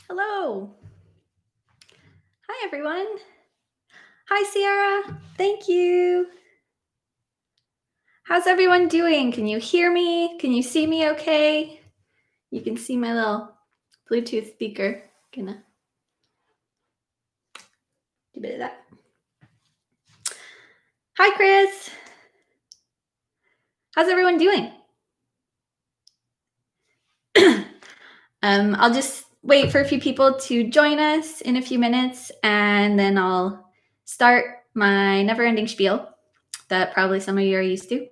Hello. Hi, everyone. Hi, Sierra. Thank you. How's everyone doing? Can you hear me? Can you see me okay? You can see my little Bluetooth speaker. Gonna do a bit of that. Hi, Chris. How's everyone doing? I'll just wait for a few people to join us in a few minutes, and then I'll start my never-ending spiel that probably some of you are used to.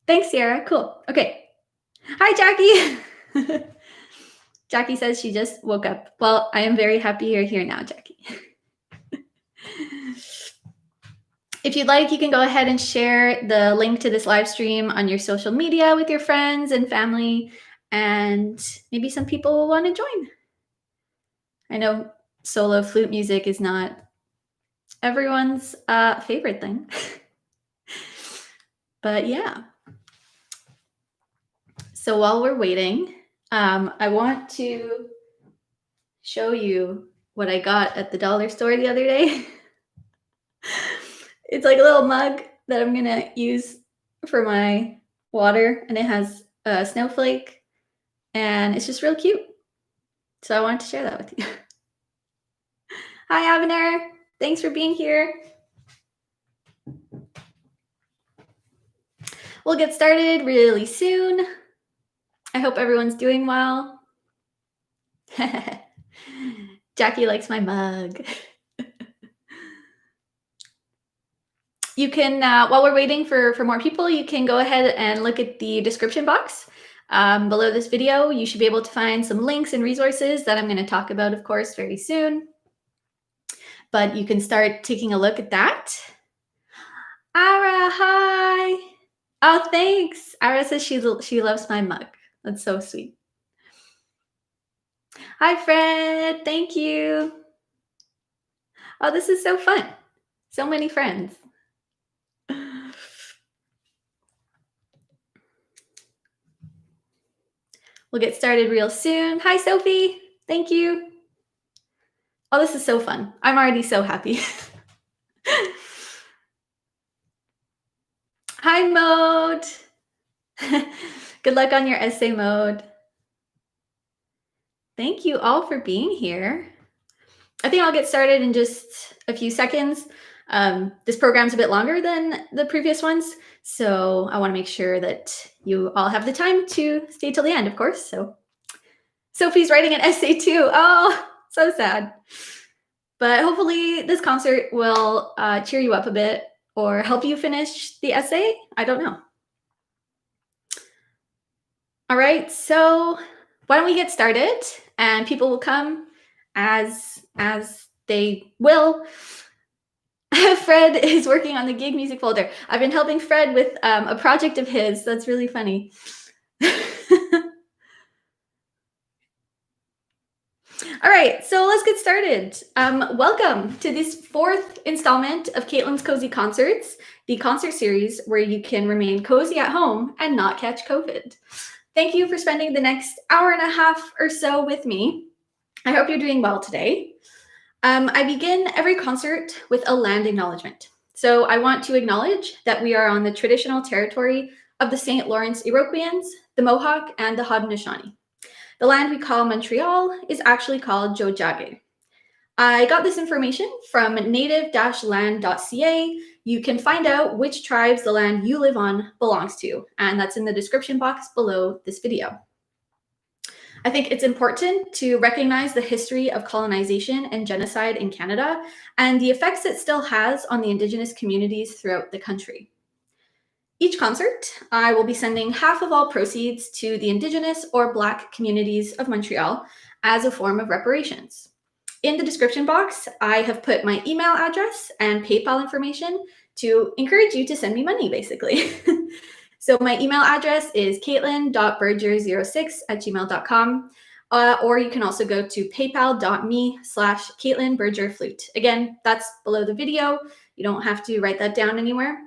Thanks, Sierra. Cool. Okay. Hi, Jackie. Jackie says she just woke up. Well, I am very happy you're here now, Jackie. If you'd like, you can go ahead and share the link to this live stream on your social media with your friends and family, and maybe some people will want to join. I know solo flute music is not everyone's favorite thing, but yeah. So while we're waiting, I want to show you what I got at the dollar store the other day. It's like a little mug that I'm gonna use for my water, and it has a snowflake, and it's just real cute. So I wanted to share that with you. Hi, Abner. Thanks for being here. We'll get started really soon. I hope everyone's doing well. Jackie likes my mug. You can, while we're waiting for more people, you can go ahead and look at the description box. Below this video, you should be able to find some links and resources that I'm going to talk about, of course, very soon. But you can start taking a look at that. Ara, hi. Oh, thanks. Ara says she loves my mug. That's so sweet. Hi, Fred. Thank you. Oh, this is so fun. So many friends. We'll get started real soon. Hi, Sophie. Thank you. Oh, this is so fun. I'm already so happy. Hi, Mode. Good luck on your essay, Mode. Thank you all for being here. I think I'll get started in just a few seconds. This program's a bit longer than the previous ones, so I want to make sure that you all have the time to stay till the end, of course. So Sophie's writing an essay too. Oh, so sad. But hopefully this concert will cheer you up a bit or help you finish the essay. I don't know. All right, so why don't we get started, and people will come as they will. Fred is working on the gig music folder. I've been helping Fred with a project of his. That's really funny. All right, so let's get started. Welcome to this fourth installment of Caitlin's Cozy Concerts, the concert series where you can remain cozy at home and not catch COVID. Thank you for spending the next hour and a half or so with me. I hope you're doing well today. I begin every concert with a land acknowledgement. So I want to acknowledge that we are on the traditional territory of the St. Lawrence Iroquoians, the Mohawk, and the Haudenosaunee. The land we call Montreal is actually called Tiohtià:ke. I got this information from native-land.ca. You can find out which tribes the land you live on belongs to, and that's in the description box below this video. I think it's important to recognize the history of colonization and genocide in Canada and the effects it still has on the Indigenous communities throughout the country. Each concert, I will be sending half of all proceeds to the Indigenous or Black communities of Montreal as a form of reparations. In the description box, I have put my email address and PayPal information to encourage you to send me money, basically. So my email address is caitlin.berger06@gmail.com, or you can also go to paypal.me/CaitlinBergerFlute. Again, that's below the video. You don't have to write that down anywhere.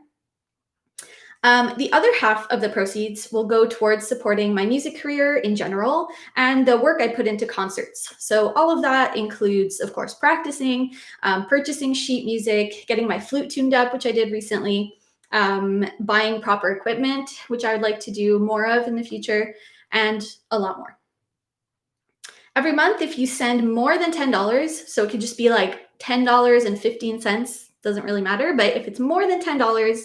The other half of the proceeds will go towards supporting my music career in general and the work I put into concerts. So all of that includes, of course, practicing, purchasing sheet music, getting my flute tuned up, which I did recently, buying proper equipment, which I would like to do more of in the future, and a lot more. Every month, if you send more than $10, so it could just be like $10.15, doesn't really matter, but if it's more than $10,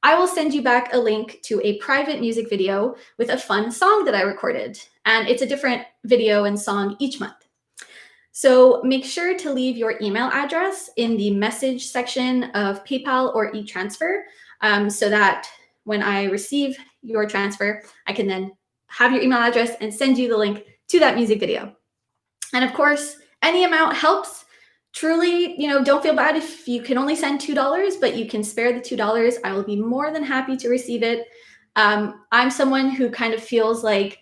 I will send you back a link to a private music video with a fun song that I recorded. And it's a different video and song each month. So make sure to leave your email address in the message section of PayPal or e-transfer, so that when I receive your transfer, I can then have your email address and send you the link to that music video. And of course, any amount helps. Truly, don't feel bad if you can only send $2, but you can spare the $2. I will be more than happy to receive it. I'm someone who kind of feels like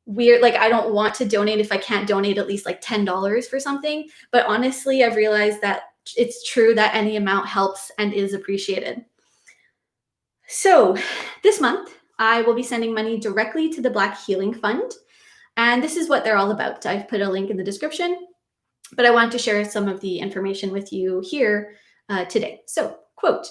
weird, like I don't want to donate if I can't donate at least like $10 for something. But honestly, I've realized that it's true that any amount helps and is appreciated. So this month, I will be sending money directly to the Black Healing Fund. And this is what they're all about. I've put a link in the description, but I want to share some of the information with you here today. So, quote,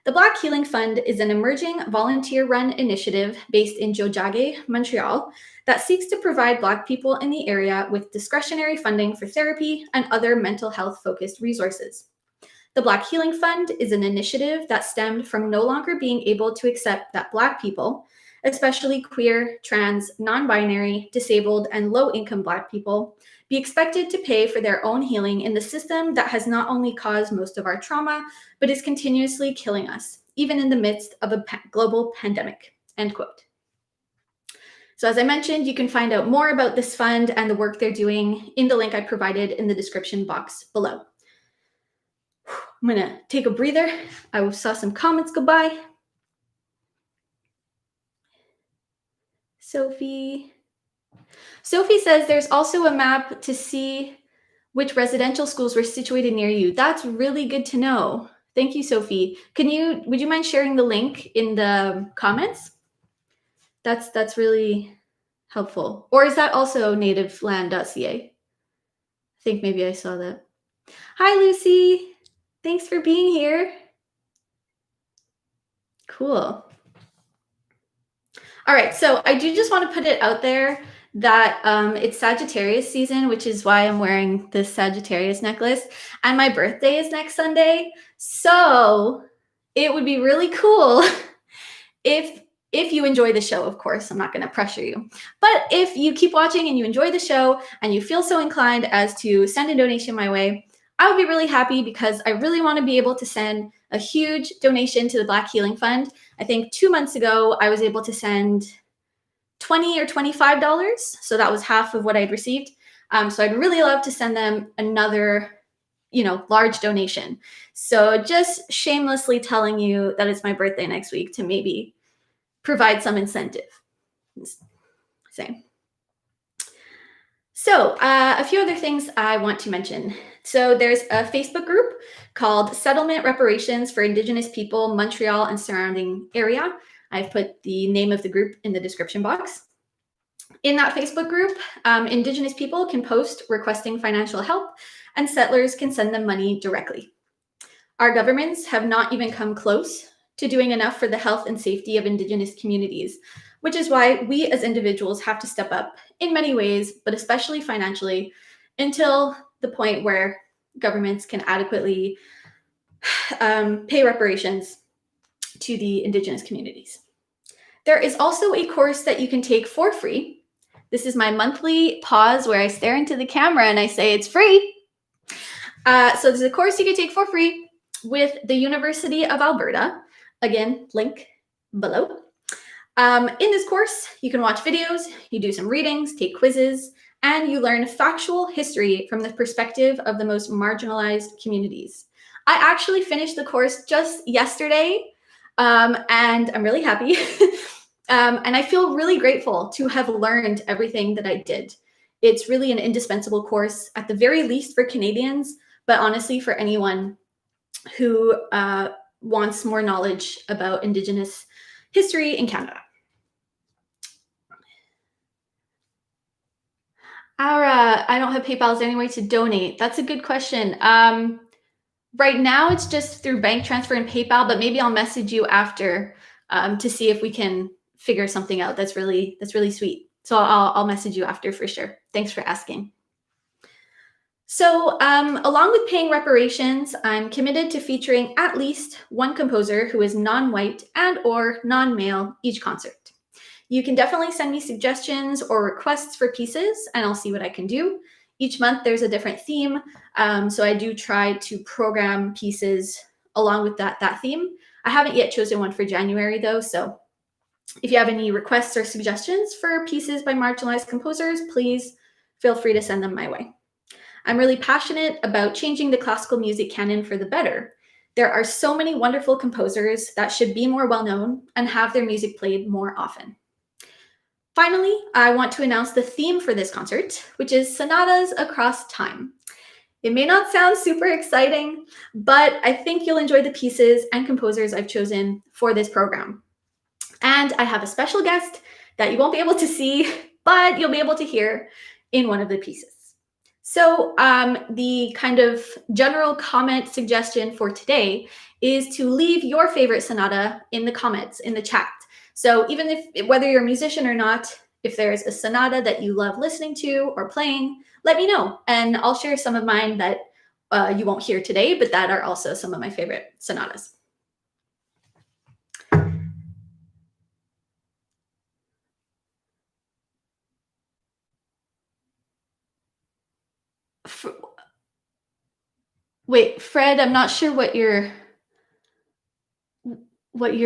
the Black Healing Fund is an emerging volunteer-run initiative based in Jojage, Montreal, that seeks to provide Black people in the area with discretionary funding for therapy and other mental health-focused resources. The Black Healing Fund is an initiative that stemmed from no longer being able to accept that Black people, especially queer, trans, non-binary, disabled, and low-income Black people, be expected to pay for their own healing in the system that has not only caused most of our trauma, but is continuously killing us, even in the midst of a global pandemic, end quote. So as I mentioned, you can find out more about this fund and the work they're doing in the link I provided in the description box below. I'm gonna take a breather. I saw some comments go by. Sophie says there's also a map to see which residential schools were situated near you. That's really good to know. Thank you, Sophie. Would you mind sharing the link in the comments? That's really helpful. Or is that also nativeland.ca? I think maybe I saw that. Hi, Lucy. Thanks for being here. Cool. All right, so I do just want to put it out there that it's Sagittarius season, which is why I'm wearing this Sagittarius necklace, and my birthday is next Sunday. So it would be really cool if you enjoy the show. Of course, I'm not going to pressure you, but if you keep watching and you enjoy the show and you feel so inclined as to send a donation my way, I would be really happy, because I really want to be able to send a huge donation to the Black Healing Fund. I think 2 months ago, I was able to send $20 or $25. So that was half of what I'd received. So I'd really love to send them another, large donation. So just shamelessly telling you that it's my birthday next week to maybe provide some incentive. Same. So a few other things I want to mention. So there's a Facebook group called Settlement Reparations for Indigenous People, Montreal and surrounding area. I've put the name of the group in the description box. In that Facebook group, Indigenous people can post requesting financial help, and settlers can send them money directly. Our governments have not even come close to doing enough for the health and safety of Indigenous communities, which is why we as individuals have to step up in many ways, but especially financially, until the point where governments can adequately pay reparations to the Indigenous communities. There is also a course that you can take for free. This is my monthly pause where I stare into the camera and I say it's free. So there's a course you can take for free with the University of Alberta. Again, link below. In this course, you can watch videos, you do some readings, take quizzes, and you learn factual history from the perspective of the most marginalized communities. I actually finished the course just yesterday, and I'm really happy. And I feel really grateful to have learned everything that I did. It's really an indispensable course, at the very least for Canadians, but honestly for anyone who wants more knowledge about Indigenous history in Canada. Ara, I don't have PayPal. Is there any way to donate? That's a good question. Right now, it's just through bank transfer and PayPal, but maybe I'll message you after to see if we can figure something out. That's really sweet. So I'll message you after for sure. Thanks for asking. So along with paying reparations, I'm committed to featuring at least one composer who is non-white and or non-male each concert. You can definitely send me suggestions or requests for pieces, and I'll see what I can do. Each month there's a different theme, so I do try to program pieces along with that theme. I haven't yet chosen one for January though, so if you have any requests or suggestions for pieces by marginalized composers, please feel free to send them my way. I'm really passionate about changing the classical music canon for the better. There are so many wonderful composers that should be more well-known and have their music played more often. Finally, I want to announce the theme for this concert, which is Sonatas Across Time. It may not sound super exciting, but I think you'll enjoy the pieces and composers I've chosen for this program. And I have a special guest that you won't be able to see, but you'll be able to hear in one of the pieces. So the kind of general comment suggestion for today is to leave your favorite sonata in the comments, in the chat. So even if, whether you're a musician or not, if there's a sonata that you love listening to or playing, let me know. And I'll share some of mine that you won't hear today, but that are also some of my favorite sonatas. Wait, Fred, I'm not sure what you're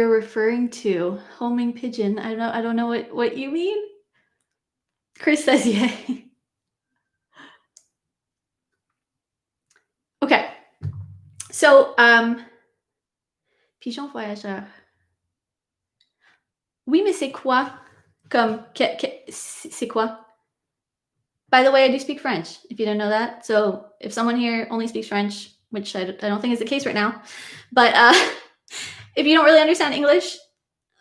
referring to. Homing pigeon. I don't know what you mean. Chris says yay. Okay. So pigeon voyageur. Oui, mais c'est quoi? Comme c'est quoi? By the way, I do speak French, if you didn't know that. So if someone here only speaks French, which I don't think is the case right now, but if you don't really understand English,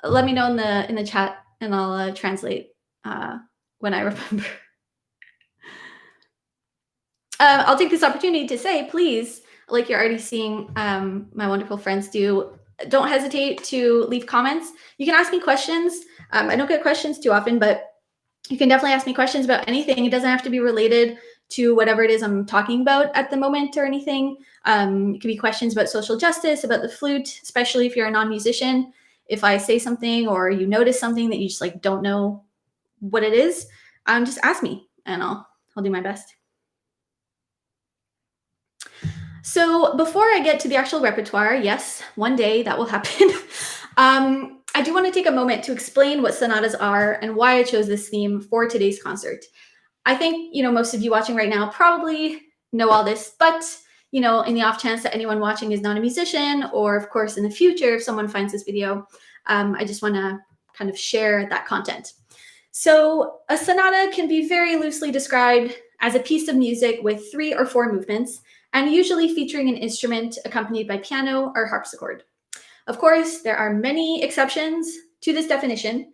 let me know in the chat and I'll translate when I remember. I'll take this opportunity to say, please, like you're already seeing my wonderful friends do, don't hesitate to leave comments. You can ask me questions. I don't get questions too often, but you can definitely ask me questions about anything. It doesn't have to be related to whatever it is I'm talking about at the moment or anything. It could be questions about social justice, about the flute, especially if you're a non-musician. If I say something or you notice something that you just like don't know what it is, just ask me and I'll do my best. So before I get to the actual repertoire, yes, one day that will happen. I do want to take a moment to explain what sonatas are and why I chose this theme for today's concert. I think, most of you watching right now probably know all this, but, in the off chance that anyone watching is not a musician, or of course in the future, if someone finds this video, I just want to kind of share that content. So a sonata can be very loosely described as a piece of music with 3 or 4 movements, and usually featuring an instrument accompanied by piano or harpsichord. Of course, there are many exceptions to this definition,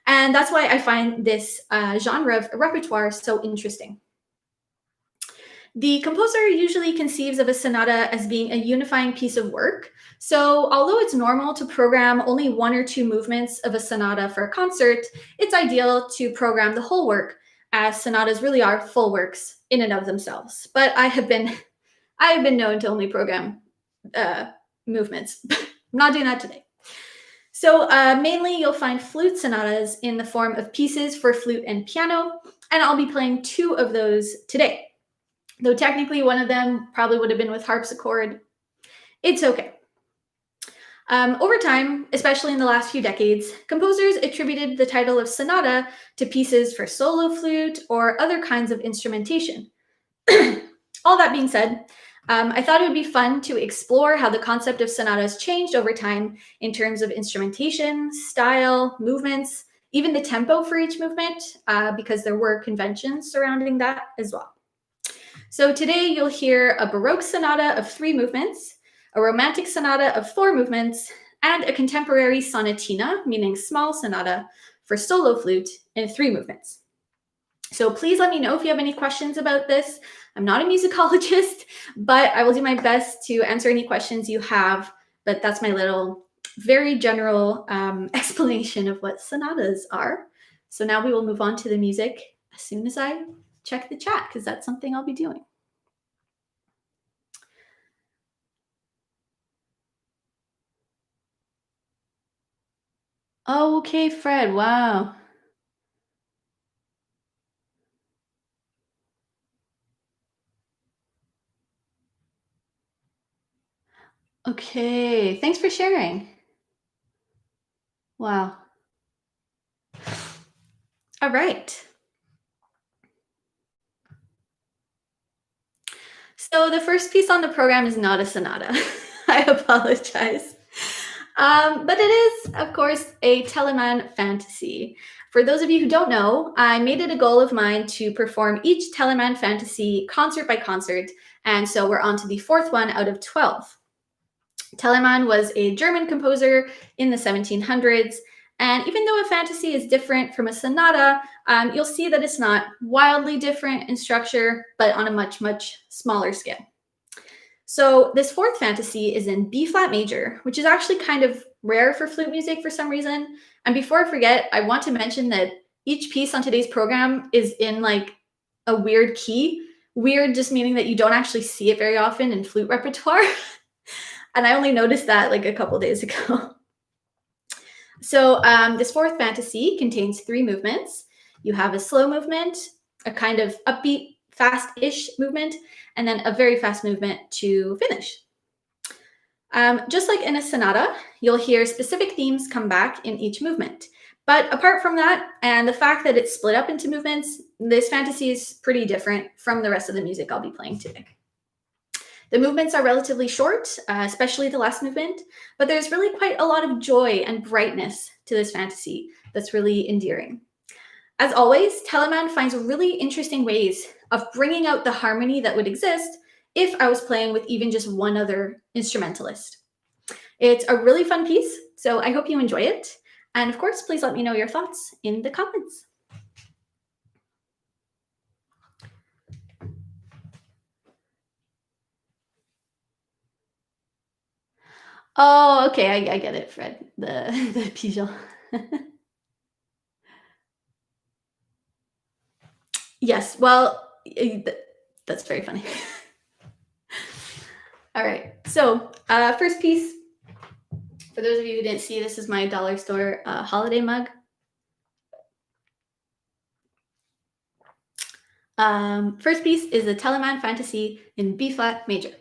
and that's why I find this genre of repertoire so interesting. The composer usually conceives of a sonata as being a unifying piece of work. So although it's normal to program only 1 or 2 movements of a sonata for a concert, it's ideal to program the whole work, as sonatas really are full works in and of themselves. But I have been known to only program movements. I'm not doing that today. So mainly you'll find flute sonatas in the form of pieces for flute and piano, and I'll be playing 2 of those today. Though technically one of them probably would have been with harpsichord. It's okay. Over time, especially in the last few decades, composers attributed the title of sonata to pieces for solo flute or other kinds of instrumentation. All that being said, I thought it would be fun to explore how the concept of sonatas changed over time in terms of instrumentation, style, movements, even the tempo for each movement, because there were conventions surrounding that as well. So today you'll hear a Baroque sonata of 3 movements, a Romantic sonata of 4 movements, and a contemporary sonatina, meaning small sonata, for solo flute in 3 movements. So please let me know if you have any questions about this. I'm not a musicologist, but I will do my best to answer any questions you have. But that's my little, very general explanation of what sonatas are. So now we will move on to the music as soon as I check the chat, because that's something I'll be doing. Oh, okay, Fred. Wow. Okay. Thanks for sharing. Wow. All right. So the first piece on the program is not a sonata. I apologize. But it is, of course, a Telemann fantasy. For those of you who don't know, I made it a goal of mine to perform each Telemann fantasy concert by concert, and so we're on to the 4th one out of 12. Telemann was a German composer in the 1700s, and even though a fantasy is different from a sonata, you'll see that it's not wildly different in structure, but on a much, much smaller scale. So this 4th fantasy is in B flat major, which is actually kind of rare for flute music for some reason. And before I forget, I want to mention that each piece on today's program is in like a weird key. Weird just meaning that you don't actually see it very often in flute repertoire. And I only noticed that like a couple days ago. So this 4th fantasy contains 3 movements. You have a slow movement, a kind of upbeat, fast-ish movement, and then a very fast movement to finish. Just like in a sonata, you'll hear specific themes come back in each movement. But apart from that, and the fact that it's split up into movements, this fantasy is pretty different from the rest of the music I'll be playing today. The movements are relatively short, especially the last movement, but there's really quite a lot of joy and brightness to this fantasy that's really endearing. As always, Telemann finds really interesting ways of bringing out the harmony that would exist if I was playing with even just one other instrumentalist. It's a really fun piece, so I hope you enjoy it. And of course, please let me know your thoughts in the comments. Oh, okay, I get it, Fred. The Pigeon. Yes, well, that's very funny. All right, so first piece, for those of you who didn't see, this is my dollar store holiday mug. First piece is the Telemann Fantasy in B flat major.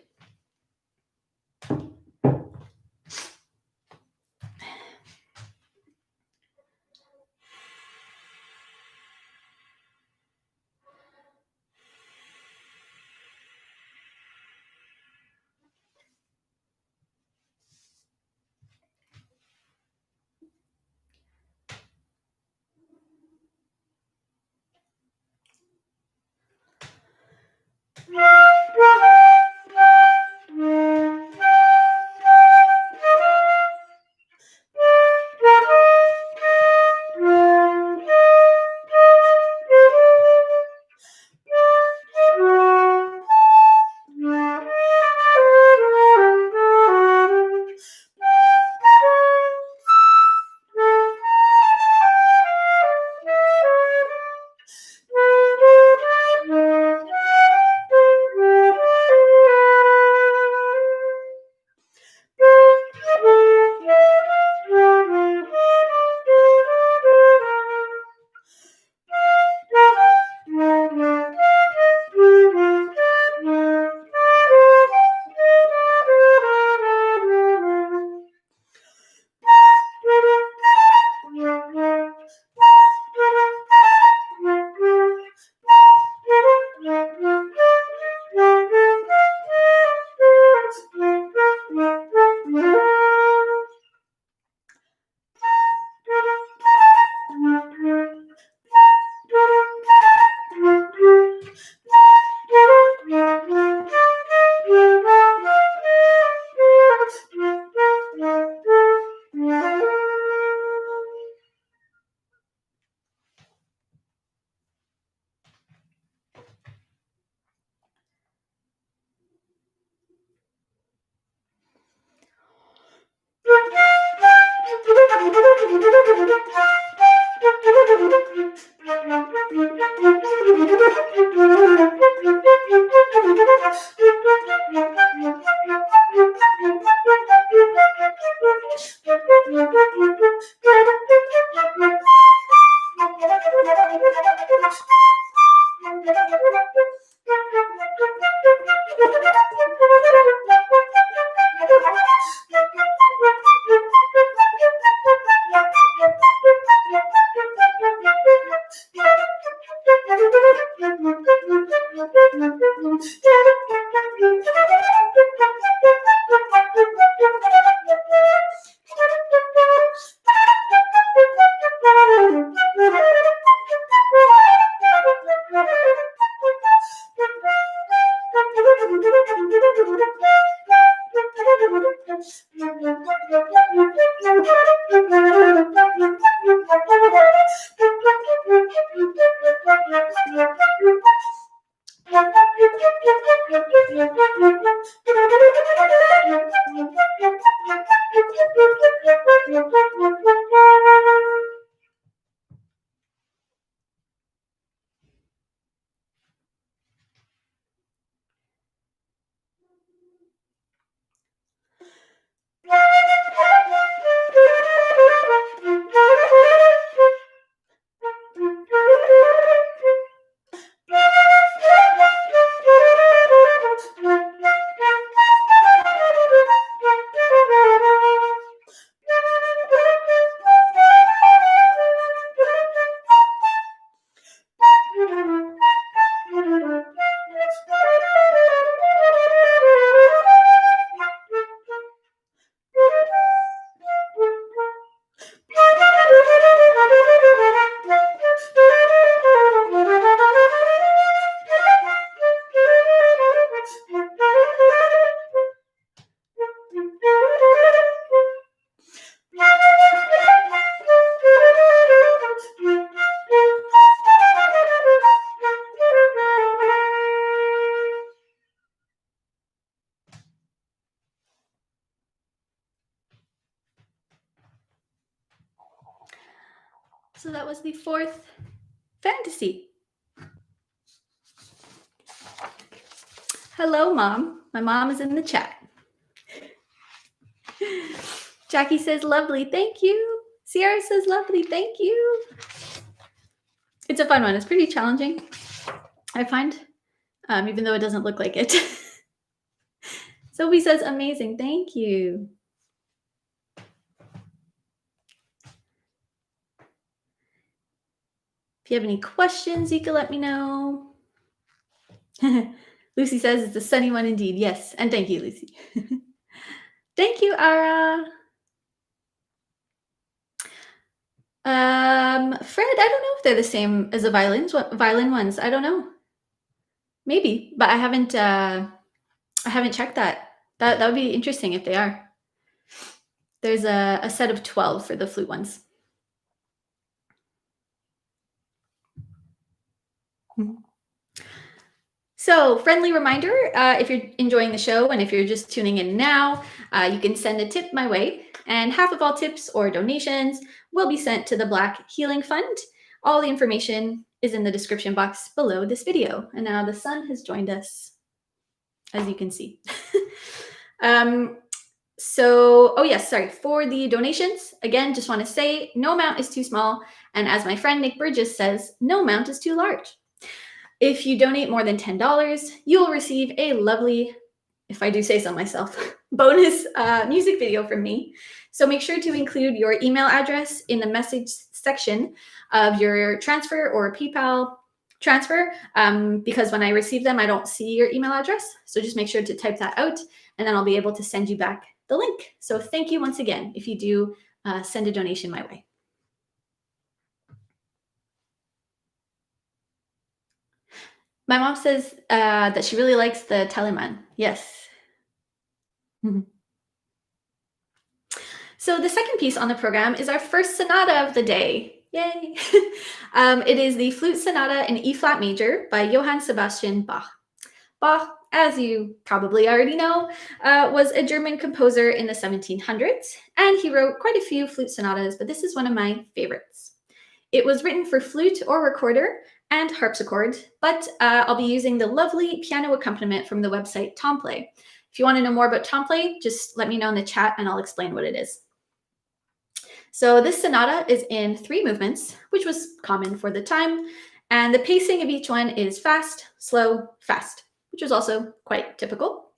So that was the fourth fantasy. Hello, Mom. My mom is in the chat. Jackie says, lovely, thank you. Sierra says, lovely, thank you. It's a fun one. It's pretty challenging, I find, even though it doesn't look like it. Sophie says, amazing, thank you. If you have any questions, you can let me know. Lucy says, it's a sunny one indeed. Yes, and thank you, Lucy. Thank you, Ara. Fred, I don't know if they're the same as the violin ones. I don't know. Maybe, but I haven't checked that. That would be interesting if they are. There's a set of 12 for the flute ones. So, friendly reminder, if you're enjoying the show and if you're just tuning in now, you can send a tip my way, and half of all tips or donations will be sent to the Black Healing Fund. All the information is in the description box below this video. And now the sun has joined us, as you can see. For the donations, again, just want to say no amount is too small. And as my friend Nick Burgess says, no amount is too large. If you donate more than $10, you will receive a lovely, if I do say so myself, bonus music video from me. So make sure to include your email address in the message section of your transfer or PayPal transfer, because when I receive them, I don't see your email address. So just make sure to type that out, and then I'll be able to send you back the link. So thank you once again if you do send a donation my way. My mom says that she really likes the Telemann. Yes. So the second piece on the program is our first sonata of the day. Yay! It is the Flute Sonata in E-flat major by Johann Sebastian Bach. Bach, as you probably already know, was a German composer in the 1700s, and he wrote quite a few flute sonatas, but this is one of my favorites. It was written for flute or recorder and harpsichord, but I'll be using the lovely piano accompaniment from the website Tomplay. If you want to know more about Tomplay, just let me know in the chat and I'll explain what it is. So this sonata is in 3 movements, which was common for the time, and the pacing of each one is fast, slow, fast, which was also quite typical.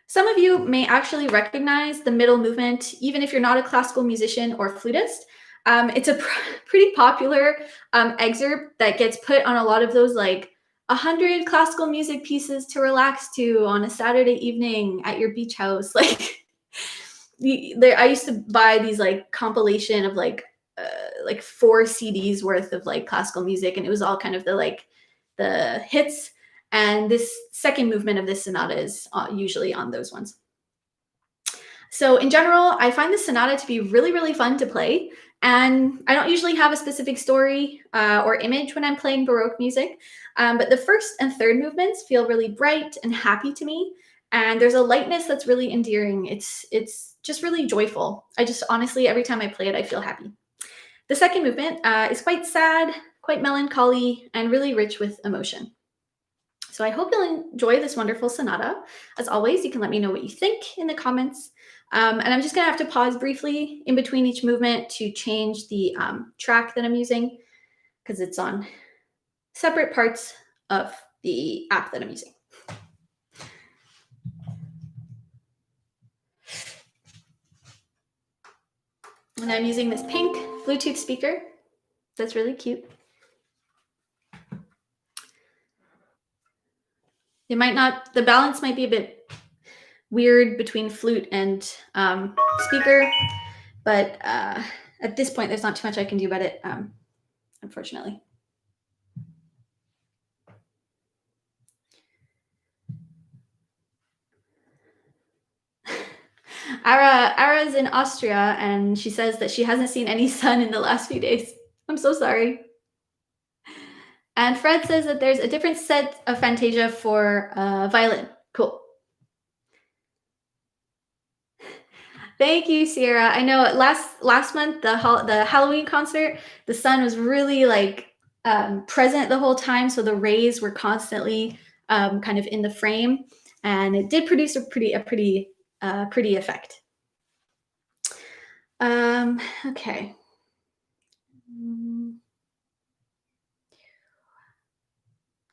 Some of you may actually recognize the middle movement, even if you're not a classical musician or flutist. It's a pretty popular excerpt that gets put on a lot of those 100 classical music pieces to relax to on a Saturday evening at your beach house. I used to buy these compilation of 4 CDs worth of classical music, and it was all kind of the hits. And this second movement of this sonata is usually on those ones. So in general, I find this sonata to be really, really fun to play. And I don't usually have a specific story or image when I'm playing Baroque music, but the first and third movements feel really bright and happy to me. And there's a lightness that's really endearing. It's just really joyful. Honestly, every time I play it, I feel happy. The second movement is quite sad, quite melancholy, and really rich with emotion. So I hope you'll enjoy this wonderful sonata. As always, you can let me know what you think in the comments. And I'm just going to have to pause briefly in between each movement to change the track that I'm using, because it's on separate parts of the app that I'm using. And I'm using this pink Bluetooth speaker that's really cute. The balance might be a bit weird between flute and speaker, but at this point, there's not too much I can do about it, unfortunately. Ara's in Austria, and she says that she hasn't seen any sun in the last few days. I'm so sorry. And Fred says that there's a different set of Fantasia for violin. Cool. Thank you, Sierra. I know last month the Halloween concert, the sun was really like present the whole time, so the rays were constantly kind of in the frame, and it did produce a pretty effect. Okay.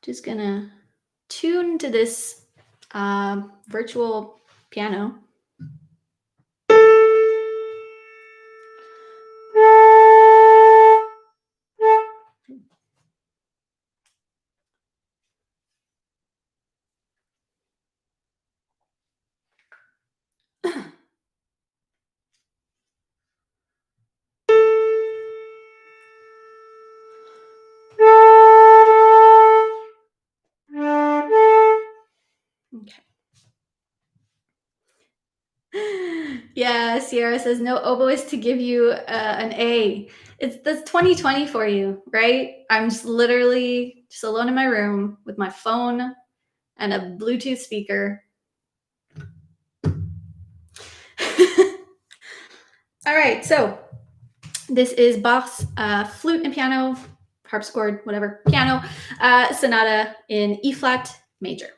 Just gonna tune to this virtual piano. Okay. Yeah, Sierra says no oboist to give you an A. That's 2020 for you, right? I'm just literally just alone in my room with my phone and a Bluetooth speaker. All right, so this is Bach's flute and piano, harpsichord, whatever, piano sonata in E flat major.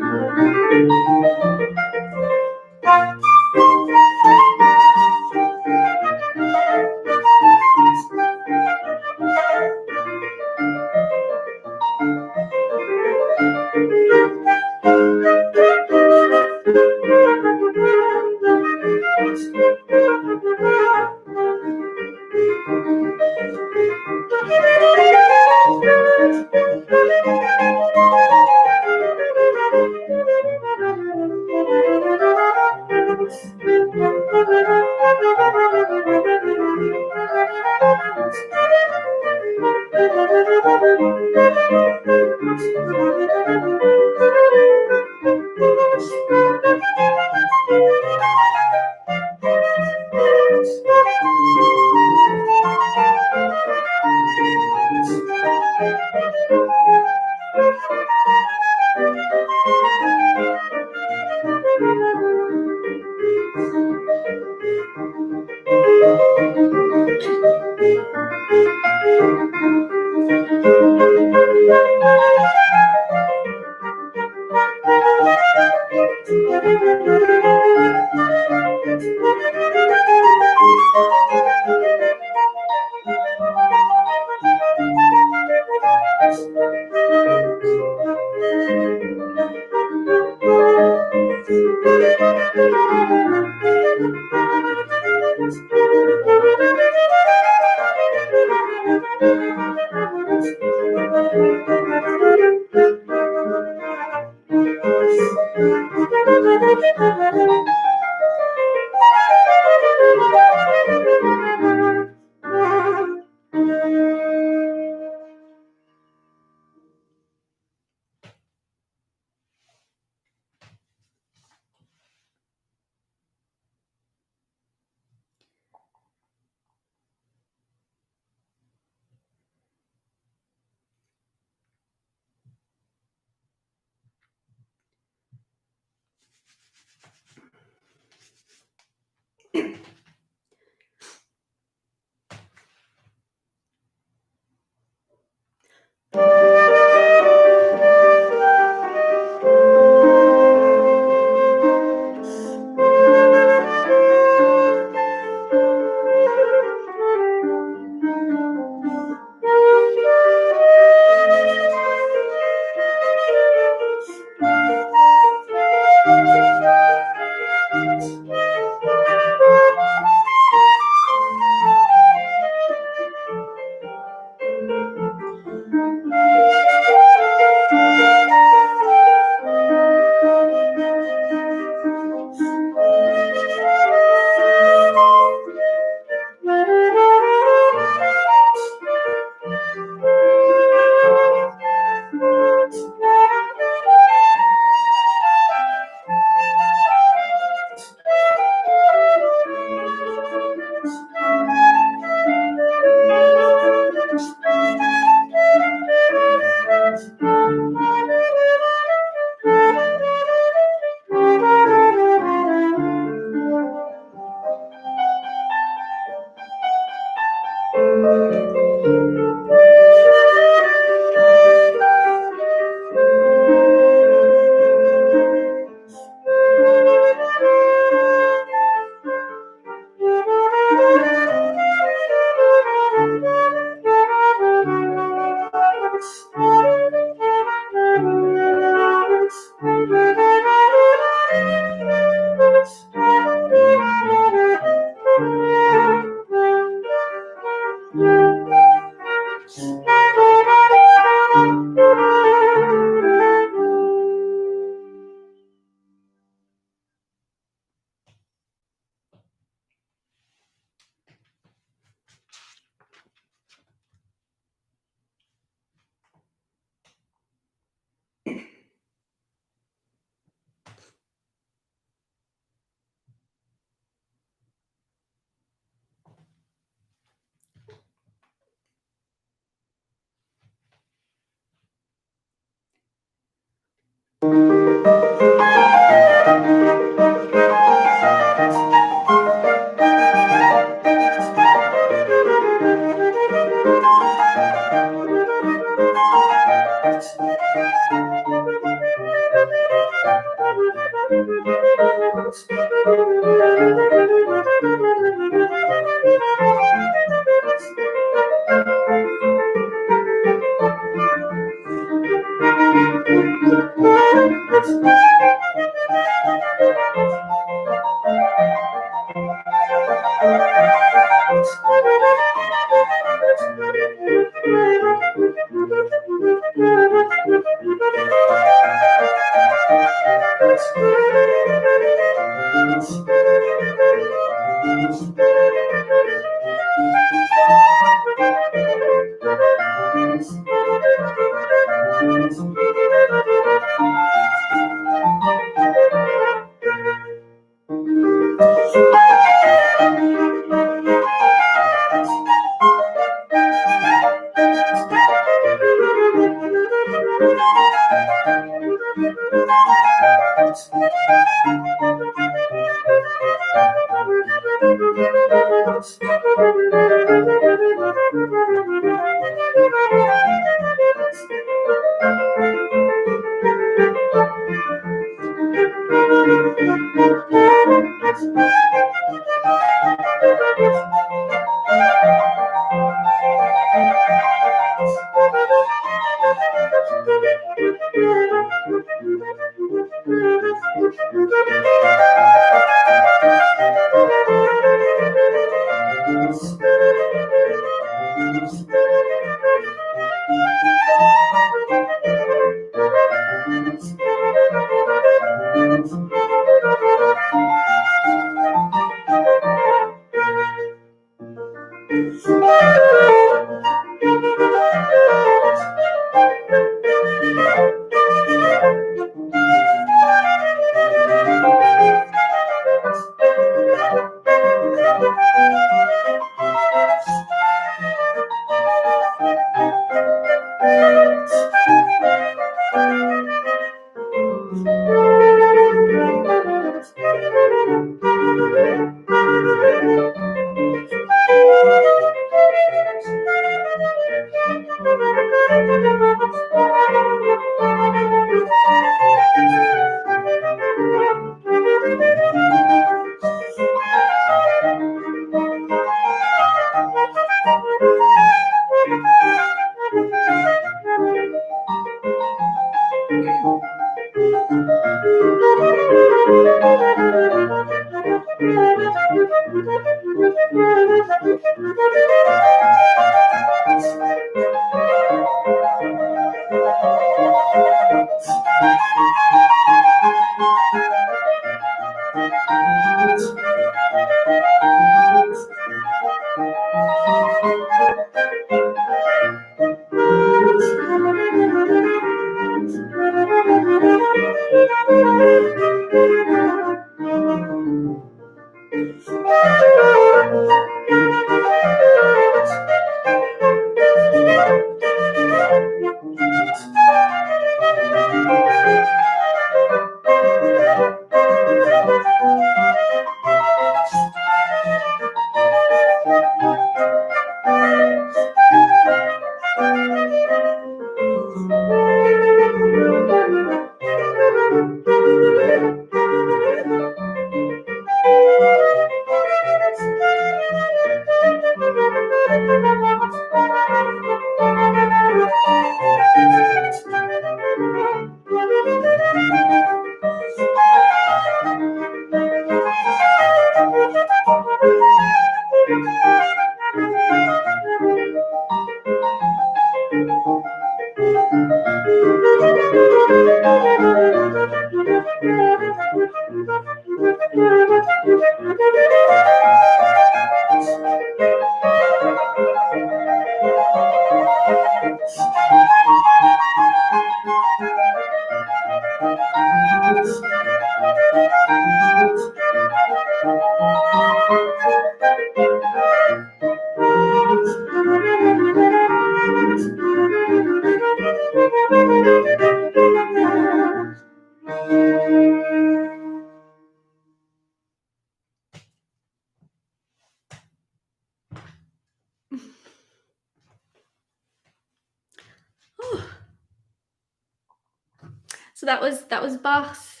So that was Bach's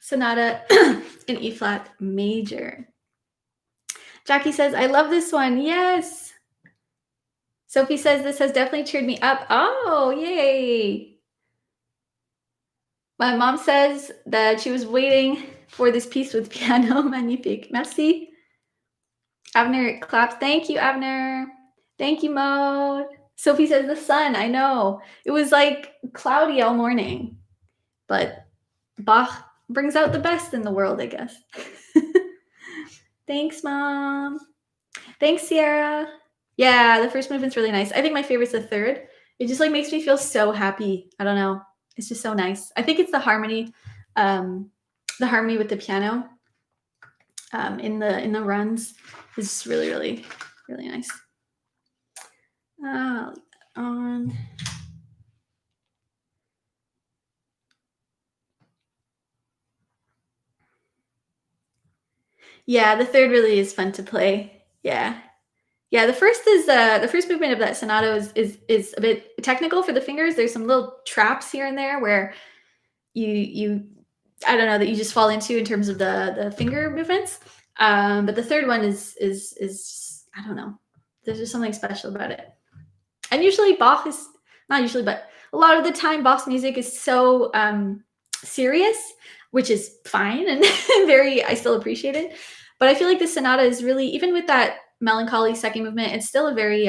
Sonata in E flat major. Jackie says, I love this one. Yes. Sophie says, this has definitely cheered me up. Oh, yay. My mom says that she was waiting for this piece with piano. Magnifique. Merci. Avner claps. Thank you, Avner. Thank you, Mo. Sophie says the sun. I know. It was like cloudy all morning, but Bach brings out the best in the world, I guess. Thanks, Mom. Thanks, Sierra. Yeah, the first movement's really nice. I think my favorite's the third. It just like makes me feel so happy. I don't know. It's just so nice. I think it's the harmony with the piano in the runs is really, really, really nice. On. Yeah, the third really is fun to play. Yeah. Yeah, the first movement of that sonata is a bit technical for the fingers. There's some little traps here and there where you I don't know that you just fall into in terms of the finger movements. But the third one is I don't know. There's just something special about it. And usually Bach is not usually, but a lot of the time Bach's music is so serious, which is fine and very I still appreciate it. But I feel like the sonata is really, even with that melancholy second movement, it's still a very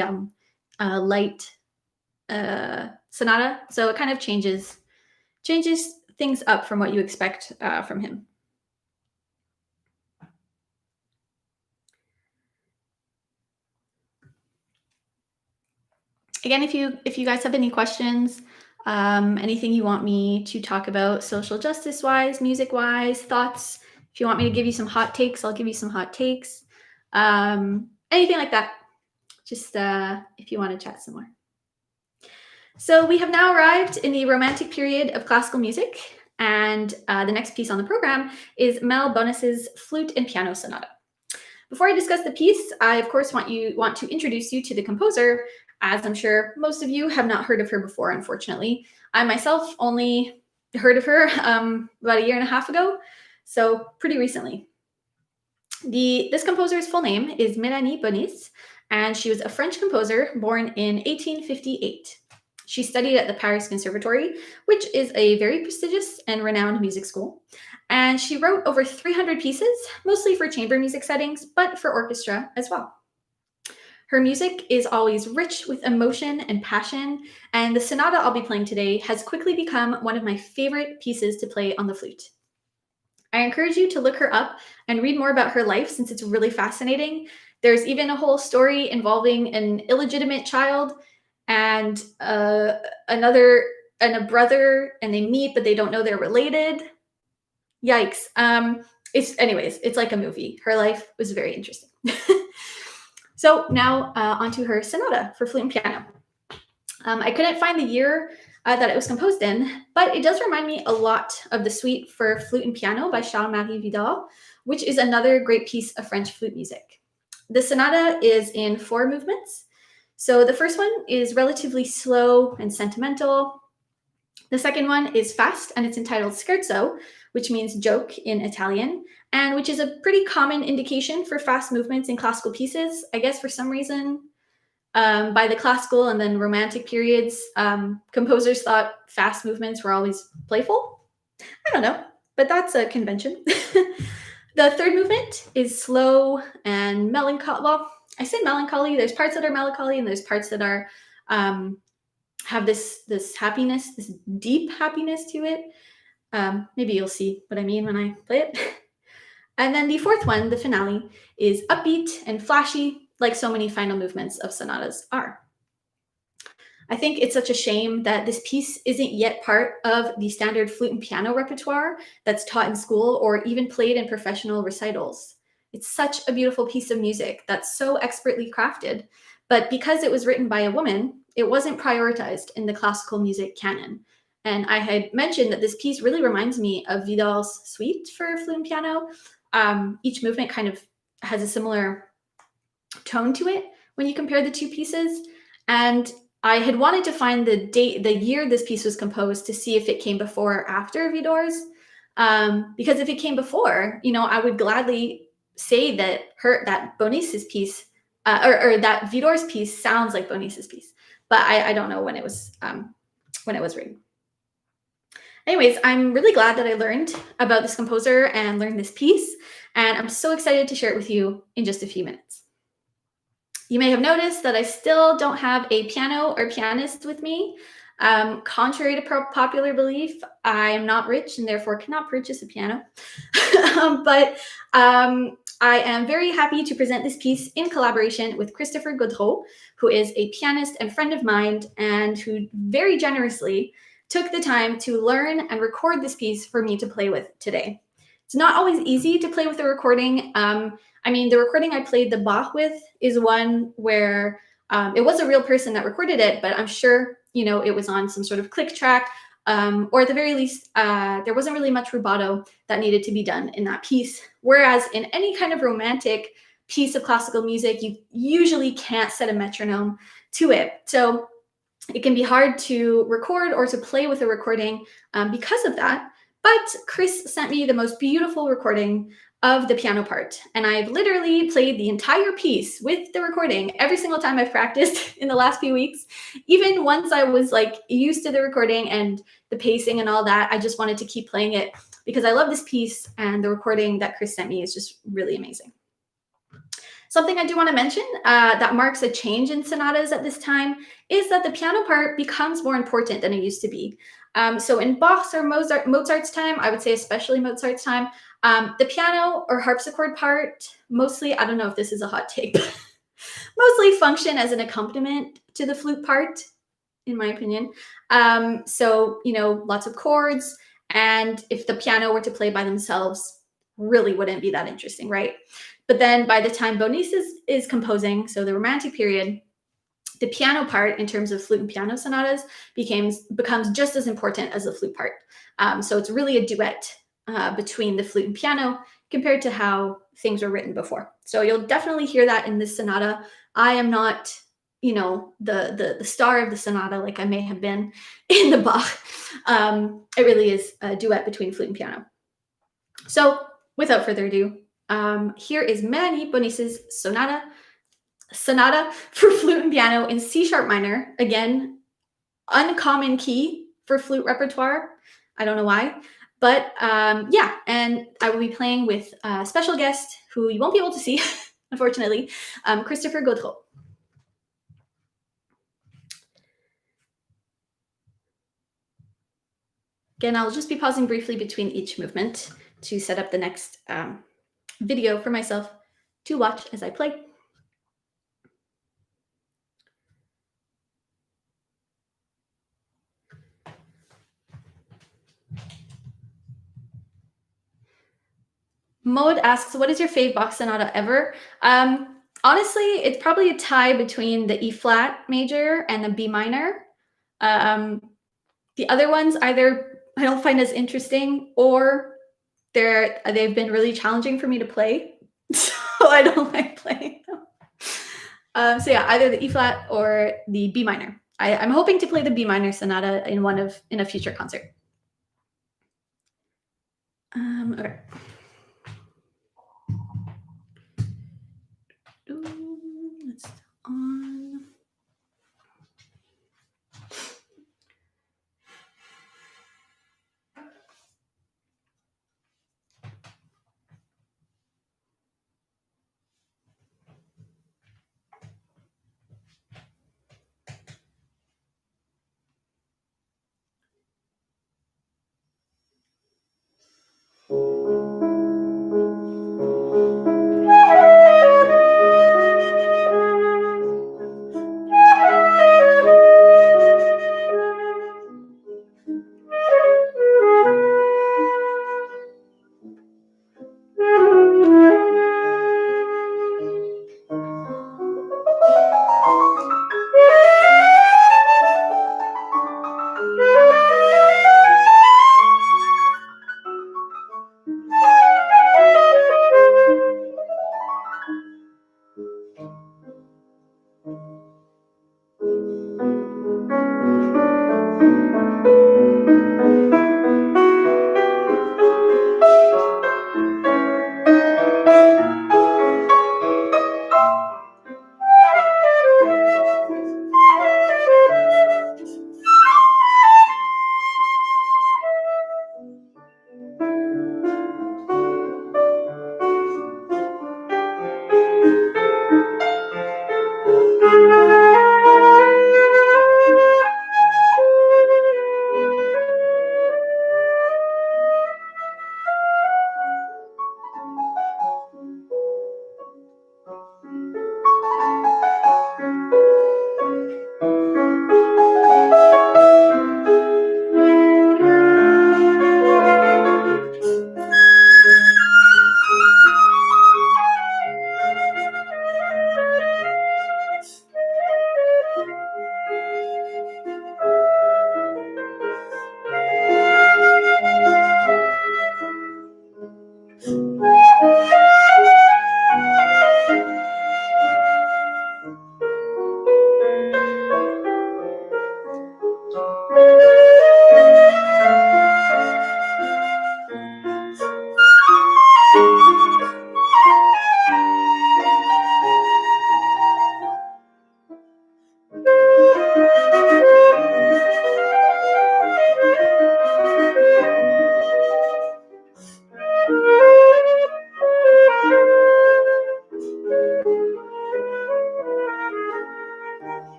light sonata. So it kind of changes things up from what you expect from him. Again, if you guys have any questions, anything you want me to talk about social justice wise, music wise, thoughts, if you want me to give you some hot takes, I'll give you some hot takes. Anything like that. Just if you want to chat some more. So we have now arrived in the Romantic period of classical music, and the next piece on the program is Mel Bonis's Flute and Piano Sonata. Before I discuss the piece, I of course want to introduce you to the composer, as I'm sure most of you have not heard of her before, unfortunately. I myself only heard of her about a year and a half ago, so pretty recently. This composer's full name is Mélanie Bonis, and she was a French composer born in 1858. She studied at the Paris Conservatory, which is a very prestigious and renowned music school. And she wrote over 300 pieces, mostly for chamber music settings, but for orchestra as well. Her music is always rich with emotion and passion, and the sonata I'll be playing today has quickly become one of my favorite pieces to play on the flute. I encourage you to look her up and read more about her life since it's really fascinating. There's even a whole story involving an illegitimate child and a brother, and they meet, but they don't know they're related. Yikes. It's like a movie. Her life was very interesting. So now onto her sonata for flute and piano. I couldn't find the year that it was composed in, but it does remind me a lot of the suite for flute and piano by Charles-Marie Widor, which is another great piece of French flute music. The sonata is in 4 movements. So the first one is relatively slow and sentimental. The second one is fast, and it's entitled Scherzo, which means joke in Italian, and which is a pretty common indication for fast movements in classical pieces. I guess for some reason, by the classical and then romantic periods, composers thought fast movements were always playful. I don't know, but that's a convention. The third movement is slow and melancholy. Well, I say melancholy. There's parts that are melancholy, and there's parts that are have this happiness, this deep happiness to it. Maybe you'll see what I mean when I play it. And then the fourth one, the finale, is upbeat and flashy, like so many final movements of sonatas are. I think it's such a shame that this piece isn't yet part of the standard flute and piano repertoire that's taught in school or even played in professional recitals. It's such a beautiful piece of music that's so expertly crafted, but because it was written by a woman, it wasn't prioritized in the classical music canon. And I had mentioned that this piece really reminds me of Widor's suite for flute and piano. Each movement kind of has a similar tone to it when you compare the two pieces. And I had wanted to find the year this piece was composed to see if it came before or after Widor's. Because if it came before, I would gladly say that Bonis's piece or that Widor's piece sounds like Bonis's piece, but I don't know when it was written. Anyways, I'm really glad that I learned about this composer and learned this piece, and I'm so excited to share it with you in just a few minutes. You may have noticed that I still don't have a piano or pianist with me. Contrary to popular belief, I am not rich and therefore cannot purchase a piano. but I am very happy to present this piece in collaboration with Christopher Gaudreau, who is a pianist and friend of mine, and who very generously took the time to learn and record this piece for me to play with today. It's not always easy to play with the recording. I mean, the recording I played the Bach with is one where it was a real person that recorded it, but I'm sure, you know, it was on some sort of click track, or at the very least, there wasn't really much rubato that needed to be done in that piece. Whereas in any kind of romantic piece of classical music, you usually can't set a metronome to it. So it can be hard to record or to play with a recording because of that. But Chris sent me the most beautiful recording of the piano part. And I've literally played the entire piece with the recording every single time I've practiced in the last few weeks. Even once I was like used to the recording and the pacing and all that, I just wanted to keep playing it because I love this piece, and the recording that Chris sent me is just really amazing. Something I do want to mention that marks a change in sonatas at this time is that the piano part becomes more important than it used to be. So in Bach's or Mozart's time, I would say especially Mozart's time, the piano or harpsichord part mostly, I don't know if this is a hot take, mostly function as an accompaniment to the flute part, in my opinion. So, you know, lots of chords, and if the piano were to play by themselves, really wouldn't be that interesting, right? But then by the time Bonis is composing, so the Romantic period, the piano part in terms of flute and piano sonatas becomes just as important as the flute part. So it's really a duet between the flute and piano compared to how things were written before. So you'll definitely hear that in this sonata. I am not, you know, the star of the sonata like I may have been in the Bach. It really is a duet between flute and piano. So without further ado, here is Mélanie Bonis's Sonata for flute and piano in C sharp minor. Again, uncommon key for flute repertoire. I don't know why, but yeah, and I will be playing with a special guest who you won't be able to see, unfortunately, Christopher Gaudreau. Again, I'll just be pausing briefly between each movement to set up the next video for myself to watch as I play. Maud asks, what is your fave Bach sonata ever? Honestly, it's probably a tie between the E flat major and the B minor. The other ones either I don't find as interesting, or they've been really challenging for me to play, so I don't like playing them. So yeah, either the E flat or the B minor. I'm hoping to play the B minor sonata in a future concert. Okay. It's on.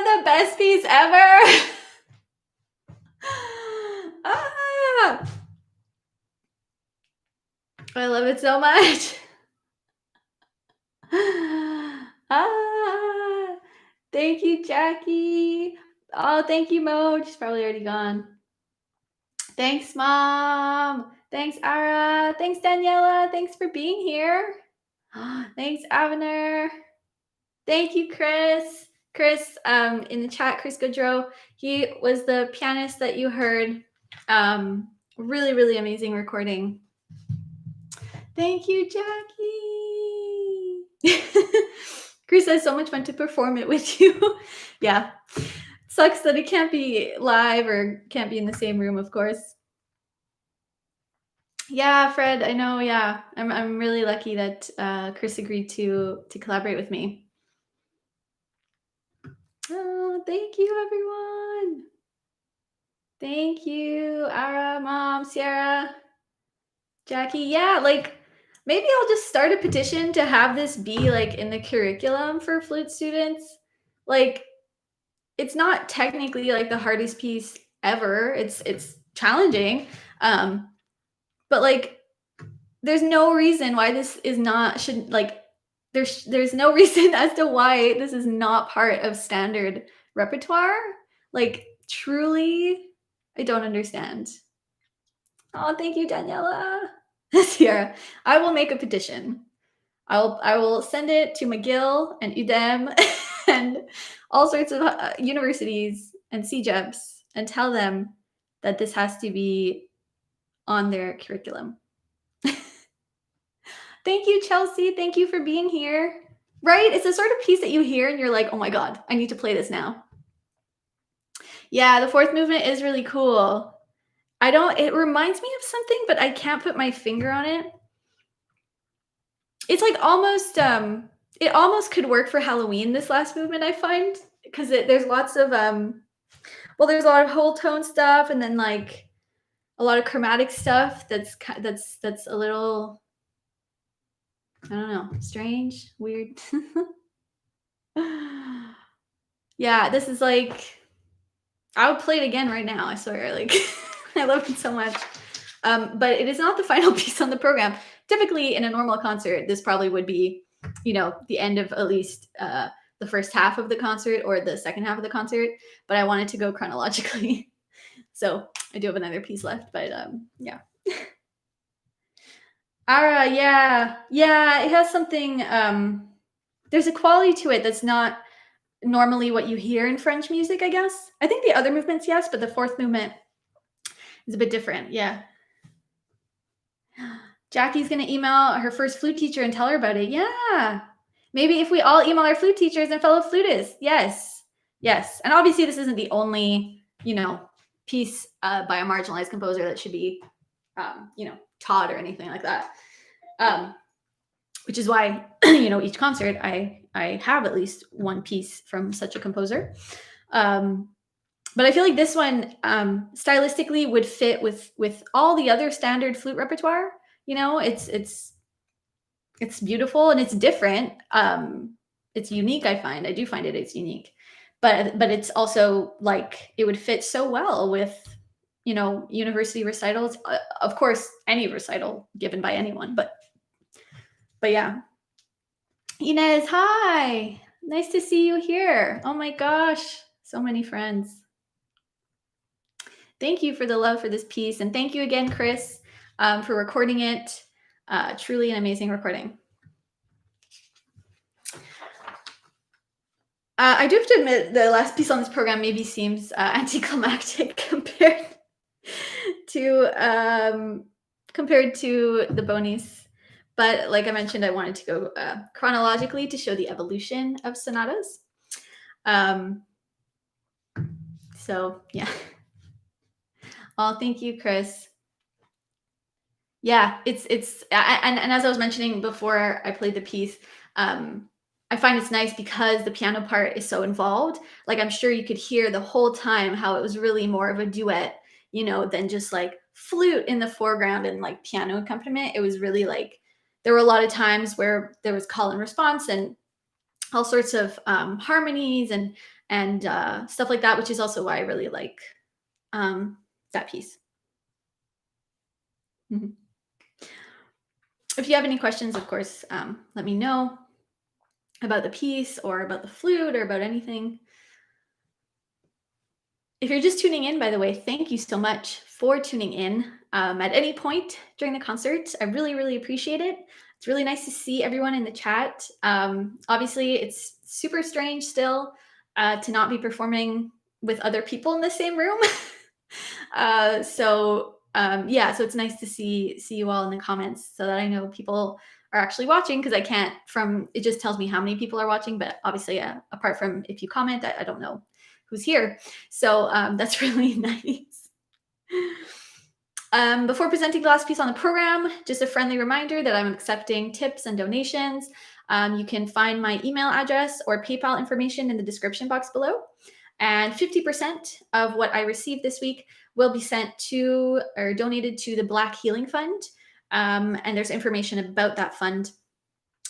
the best piece ever. Ah, I love it so much. Ah, thank you, Jackie. Oh, thank you, Mo. She's probably already gone. Thanks, Mom. Thanks, Ara. Thanks, Daniela. Thanks for being here. Thanks, Avner. Thank you, Chris. Chris, in the chat, Chris Goodrow, he was the pianist that you heard. Really, really amazing recording. Thank you, Jackie. Chris says so much fun to perform it with you. Yeah. Sucks that it can't be live or can't be in the same room, of course. Yeah, Fred, I know. Yeah, I'm really lucky that Chris agreed to collaborate with me. Oh, thank you, everyone. Thank you, Ara, Mom, Sierra, Jackie. Yeah, like maybe I'll just start a petition to have this be like in the curriculum for flute students. Like, it's not technically like the hardest piece ever. It's challenging, but like there's no reason why this is not should like there's no reason as to why this is not part of standard repertoire. Like truly, I don't understand. Oh, thank you, Daniela. Sierra, I will make a petition. I will send it to McGill and UDEM and all sorts of universities and CJEPs and tell them that this has to be on their curriculum. Thank you, Chelsea. Thank you for being here. Right? It's the sort of piece that you hear and you're like, oh my God, I need to play this now. Yeah, the fourth movement is really cool. It reminds me of something, but I can't put my finger on it. It's like almost, it almost could work for Halloween, this last movement, I find, because there's lots of, there's a lot of whole tone stuff and then like a lot of chromatic stuff that's a little, I don't know, strange, weird. Yeah, this is like, I would play it again right now, I swear. Like, I love it so much. But it is not the final piece on the program. Typically, in a normal concert, this probably would be, the end of at least the first half of the concert or the second half of the concert. But I wanted to go chronologically. So I do have another piece left, but yeah. Ara, yeah. Yeah, it has something, there's a quality to it that's not normally what you hear in French music, I guess. I think the other movements, yes, but the fourth movement is a bit different. Yeah. Jackie's going to email her first flute teacher and tell her about it. Yeah. Maybe if we all email our flute teachers and fellow flutists. Yes. Yes. And obviously this isn't the only, piece by a marginalized composer that should be, taught or anything like that. Which is why, each concert I have at least one piece from such a composer. But I feel like this one stylistically would fit with all the other standard flute repertoire. It's beautiful and it's different. It's unique. I do find it's unique, but it's also like it would fit so well with university recitals. Of course, any recital given by anyone, but yeah. Inez, hi. Nice to see you here. Oh my gosh, so many friends. Thank you for the love for this piece. And thank you again, Chris, for recording it. Truly an amazing recording. I do have to admit the last piece on this program maybe seems anticlimactic compared to the Bonis. But like I mentioned, I wanted to go chronologically to show the evolution of sonatas. So yeah. Oh, thank you, Chris. Yeah, it's and as I was mentioning before I played the piece, I find it's nice because the piano part is so involved. Like I'm sure you could hear the whole time how it was really more of a duet, than just like flute in the foreground and like piano accompaniment. It was really like there were a lot of times where there was call and response and all sorts of harmonies and and stuff like that, which is also why I really like that piece. Mhm. If you have any questions, of course, let me know about the piece or about the flute or about anything. If you're just tuning in, by the way, thank you so much for tuning in at any point during the concert. I really, really appreciate it. It's really nice to see everyone in the chat. Obviously, it's super strange still to not be performing with other people in the same room. Yeah, so it's nice to see you all in the comments so that I know people are actually watching, because I can't it just tells me how many people are watching, but obviously apart from if you comment, I don't know who's here. So that's really nice. Before presenting the last piece on the program, just a friendly reminder that I'm accepting tips and donations. You can find my email address or PayPal information in the description box below. And 50% of what I received this week will be sent to or donated to the Black Healing Fund. And there's information about that fund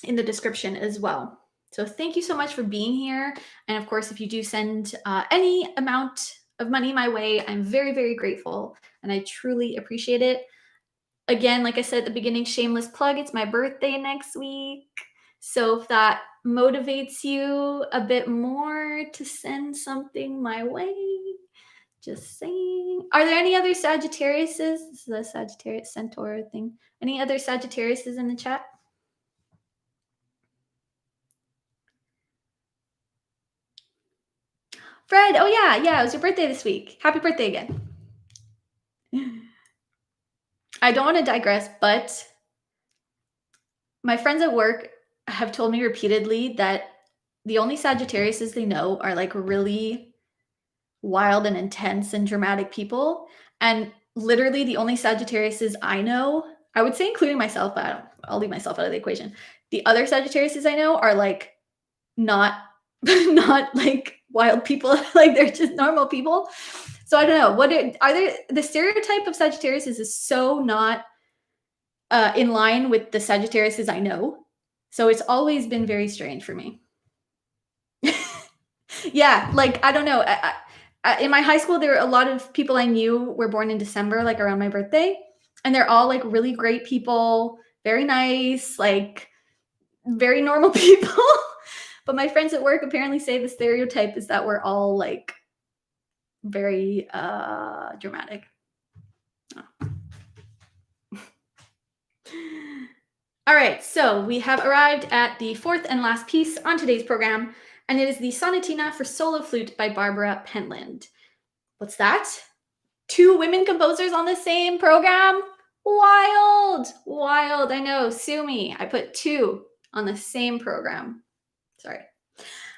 in the description as well. So thank you so much for being here. And of course, if you do send any amount of money my way, I'm very, very grateful. And I truly appreciate it. Again, like I said at the beginning, shameless plug, it's my birthday next week. So if that motivates you a bit more to send something my way, just saying. Are there any other Sagittariuses? This is a Sagittarius Centaur thing. Any other Sagittariuses in the chat? Fred, oh yeah, it was your birthday this week. Happy birthday again. I don't want to digress, but my friends at work have told me repeatedly that the only Sagittariuses they know are like really wild and intense and dramatic people. And literally the only Sagittariuses I know, I would say including myself, but I'll leave myself out of the equation. The other Sagittariuses I know are like not like wild people, like they're just normal people. So I don't know. The stereotype of Sagittarius is so not in line with the Sagittariuses I know. So it's always been very strange for me. Yeah, like I don't know. In my high school, there were a lot of people I knew were born in December, like around my birthday, and they're all like really great people, very nice, like very normal people. But my friends at work apparently say the stereotype is that we're all like very dramatic. Oh. All right, so we have arrived at the fourth and last piece on today's program, and it is the Sonatina for solo flute by Barbara Pentland. What's that? 2 women composers on the same program? Wild! Wild, I know, sue me. I put 2 on the same program. Sorry.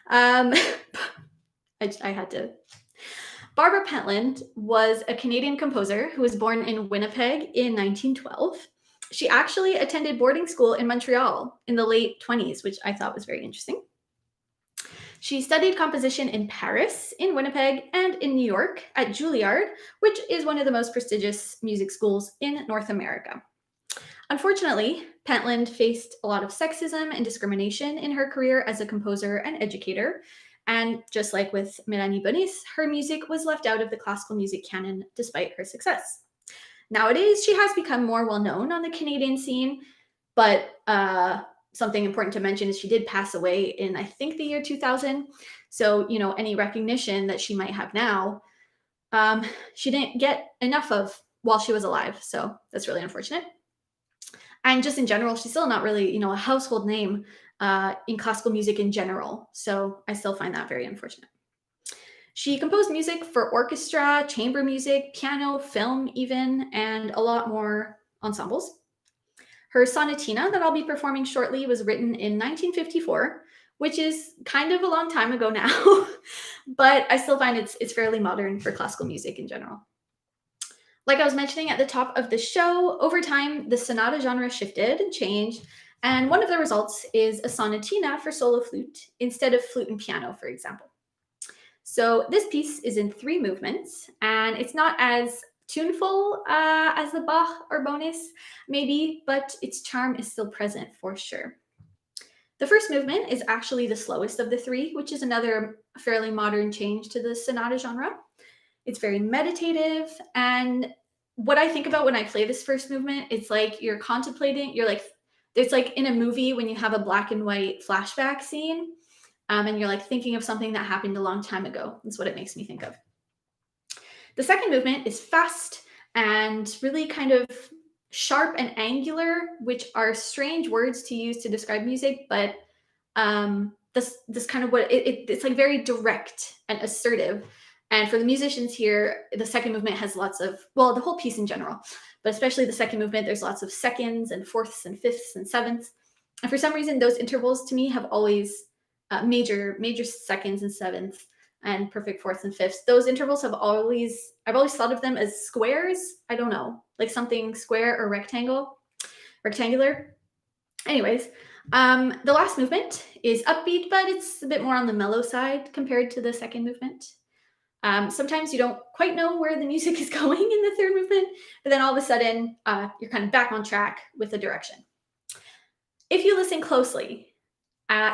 I had to. Barbara Pentland was a Canadian composer who was born in Winnipeg in 1912. She actually attended boarding school in Montreal in the late 20s, which I thought was very interesting. She studied composition in Paris, in Winnipeg, and in New York at Juilliard, which is one of the most prestigious music schools in North America. Unfortunately, Pentland faced a lot of sexism and discrimination in her career as a composer and educator. And just like with Mélanie Bonis, her music was left out of the classical music canon despite her success. Nowadays, she has become more well-known on the Canadian scene, but something important to mention is she did pass away in, I think, the year 2000. So, any recognition that she might have now, she didn't get enough of while she was alive. So that's really unfortunate. And just in general, she's still not really, a household name in classical music in general. So I still find that very unfortunate. She composed music for orchestra, chamber music, piano, film even, and a lot more ensembles. Her sonatina that I'll be performing shortly was written in 1954, which is kind of a long time ago now, but I still find it's fairly modern for classical music in general. Like I was mentioning at the top of the show, over time, the sonata genre shifted and changed, and one of the results is a sonatina for solo flute instead of flute and piano, for example. So this piece is in 3 movements, and it's not as tuneful as the Bach or Bonis, maybe, but its charm is still present for sure. The first movement is actually the slowest of the 3, which is another a fairly modern change to the sonata genre. It's very meditative, and what I think about when I play this first movement, it's like you're contemplating, you're like, it's like in a movie when you have a black and white flashback scene, and you're like thinking of something that happened a long time ago. That's what it makes me think of. The second movement is fast and really kind of sharp and angular, which are strange words to use to describe music, but this kind of what it's like very direct and assertive. And for the musicians here, the second movement has lots of, well, the whole piece in general, but especially the second movement, there's lots of seconds and fourths and fifths and sevenths. And for some reason, those intervals to me have always major seconds and sevenths and perfect fourths and fifths. Those intervals have always, I've always thought of them as squares. I don't know, like something square or rectangular. Anyways, the last movement is upbeat, but it's a bit more on the mellow side compared to the second movement. Sometimes you don't quite know where the music is going in the third movement, but then all of a sudden you're kind of back on track with the direction. If you listen closely,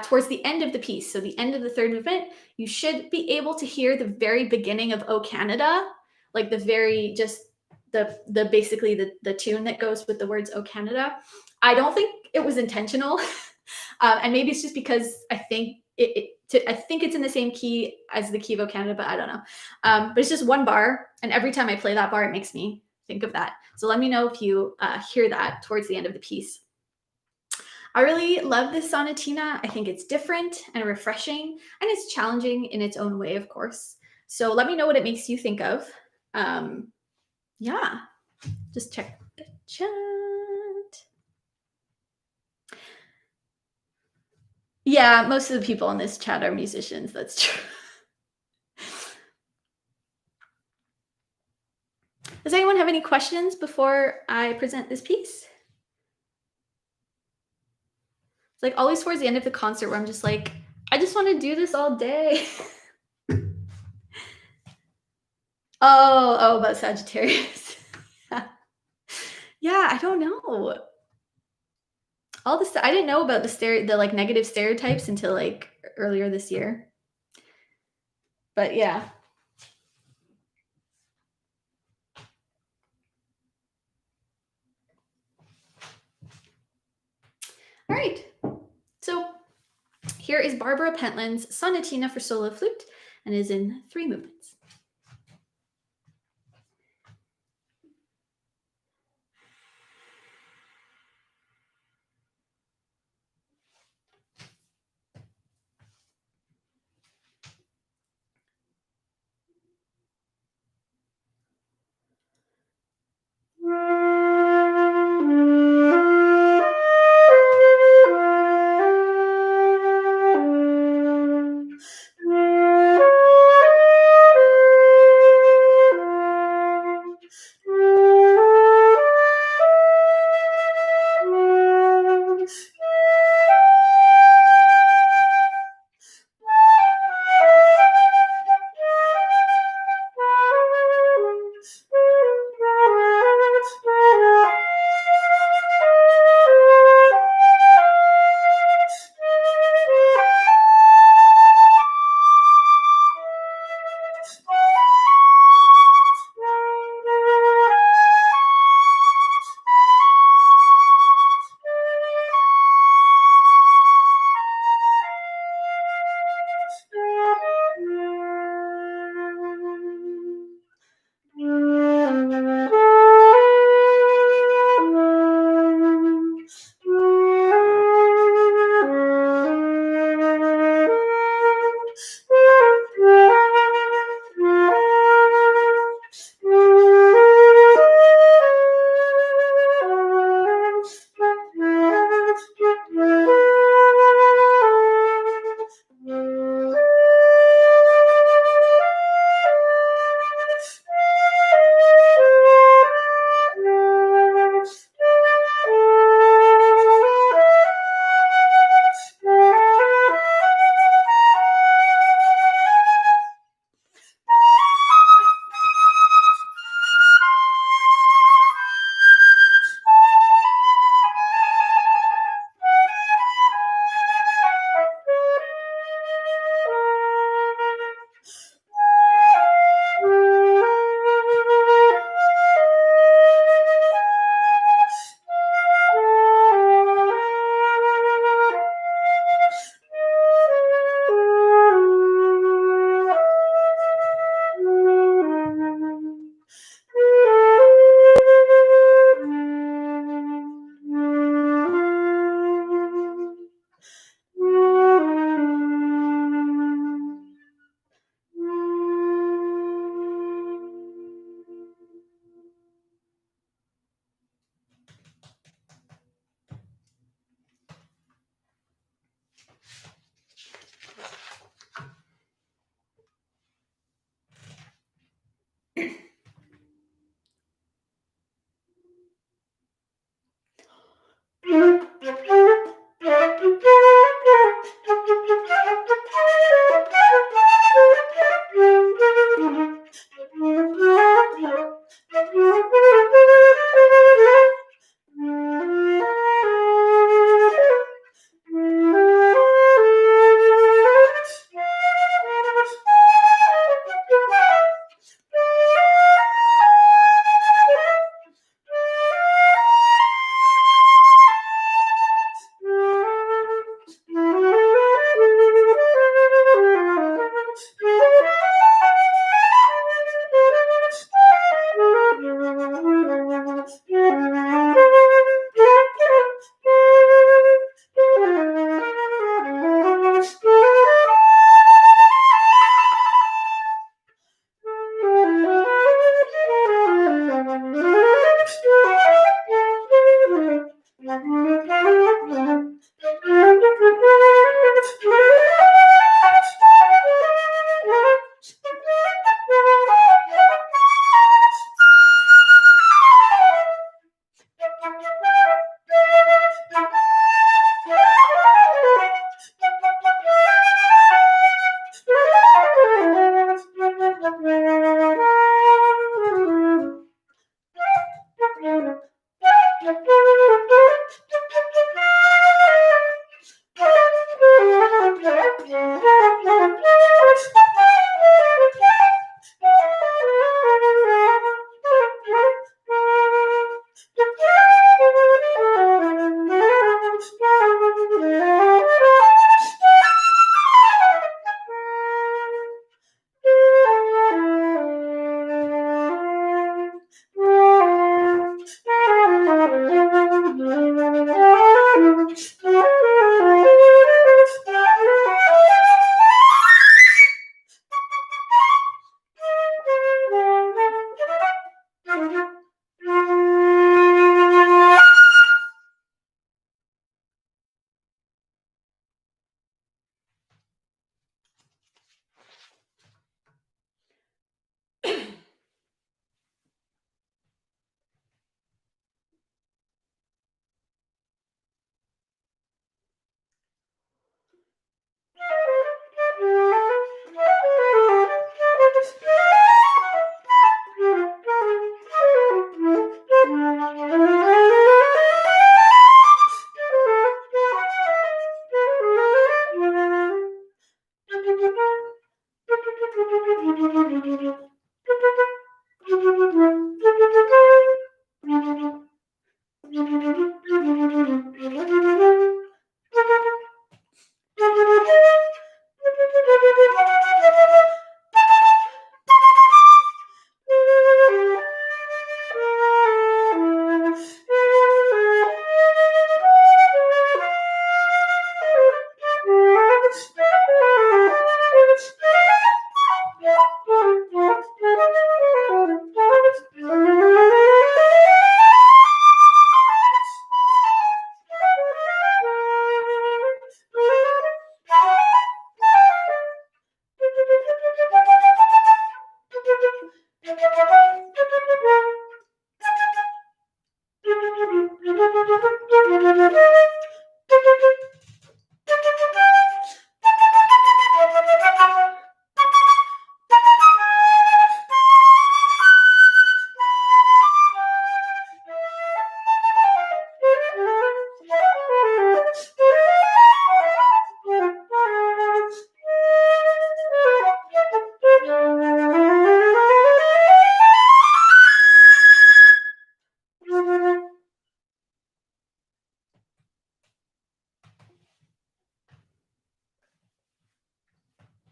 towards the end of the piece, so the end of the third movement, you should be able to hear the very beginning of "O Canada," like the very, just the basically the tune that goes with the words "O Canada." I don't think it was intentional, and maybe it's just because I think I think it's in the same key as the key of "O Canada," but I don't know. But it's just one bar, and every time I play that bar, it makes me think of that. So let me know if you hear that towards the end of the piece. I really love this sonatina. I think it's different and refreshing, and it's challenging in its own way, of course. So let me know what it makes you think of. Yeah, just check the chat. Yeah, most of the people in this chat are musicians. That's true. Does anyone have any questions before I present this piece? It's like always towards the end of the concert where I'm just like, I just want to do this all day. Oh, about Sagittarius. Yeah, I don't know. All this, I didn't know about the like negative stereotypes until like earlier this year. But yeah. All right. So here is Barbara Pentland's Sonatina for solo flute, and is in 3 movements.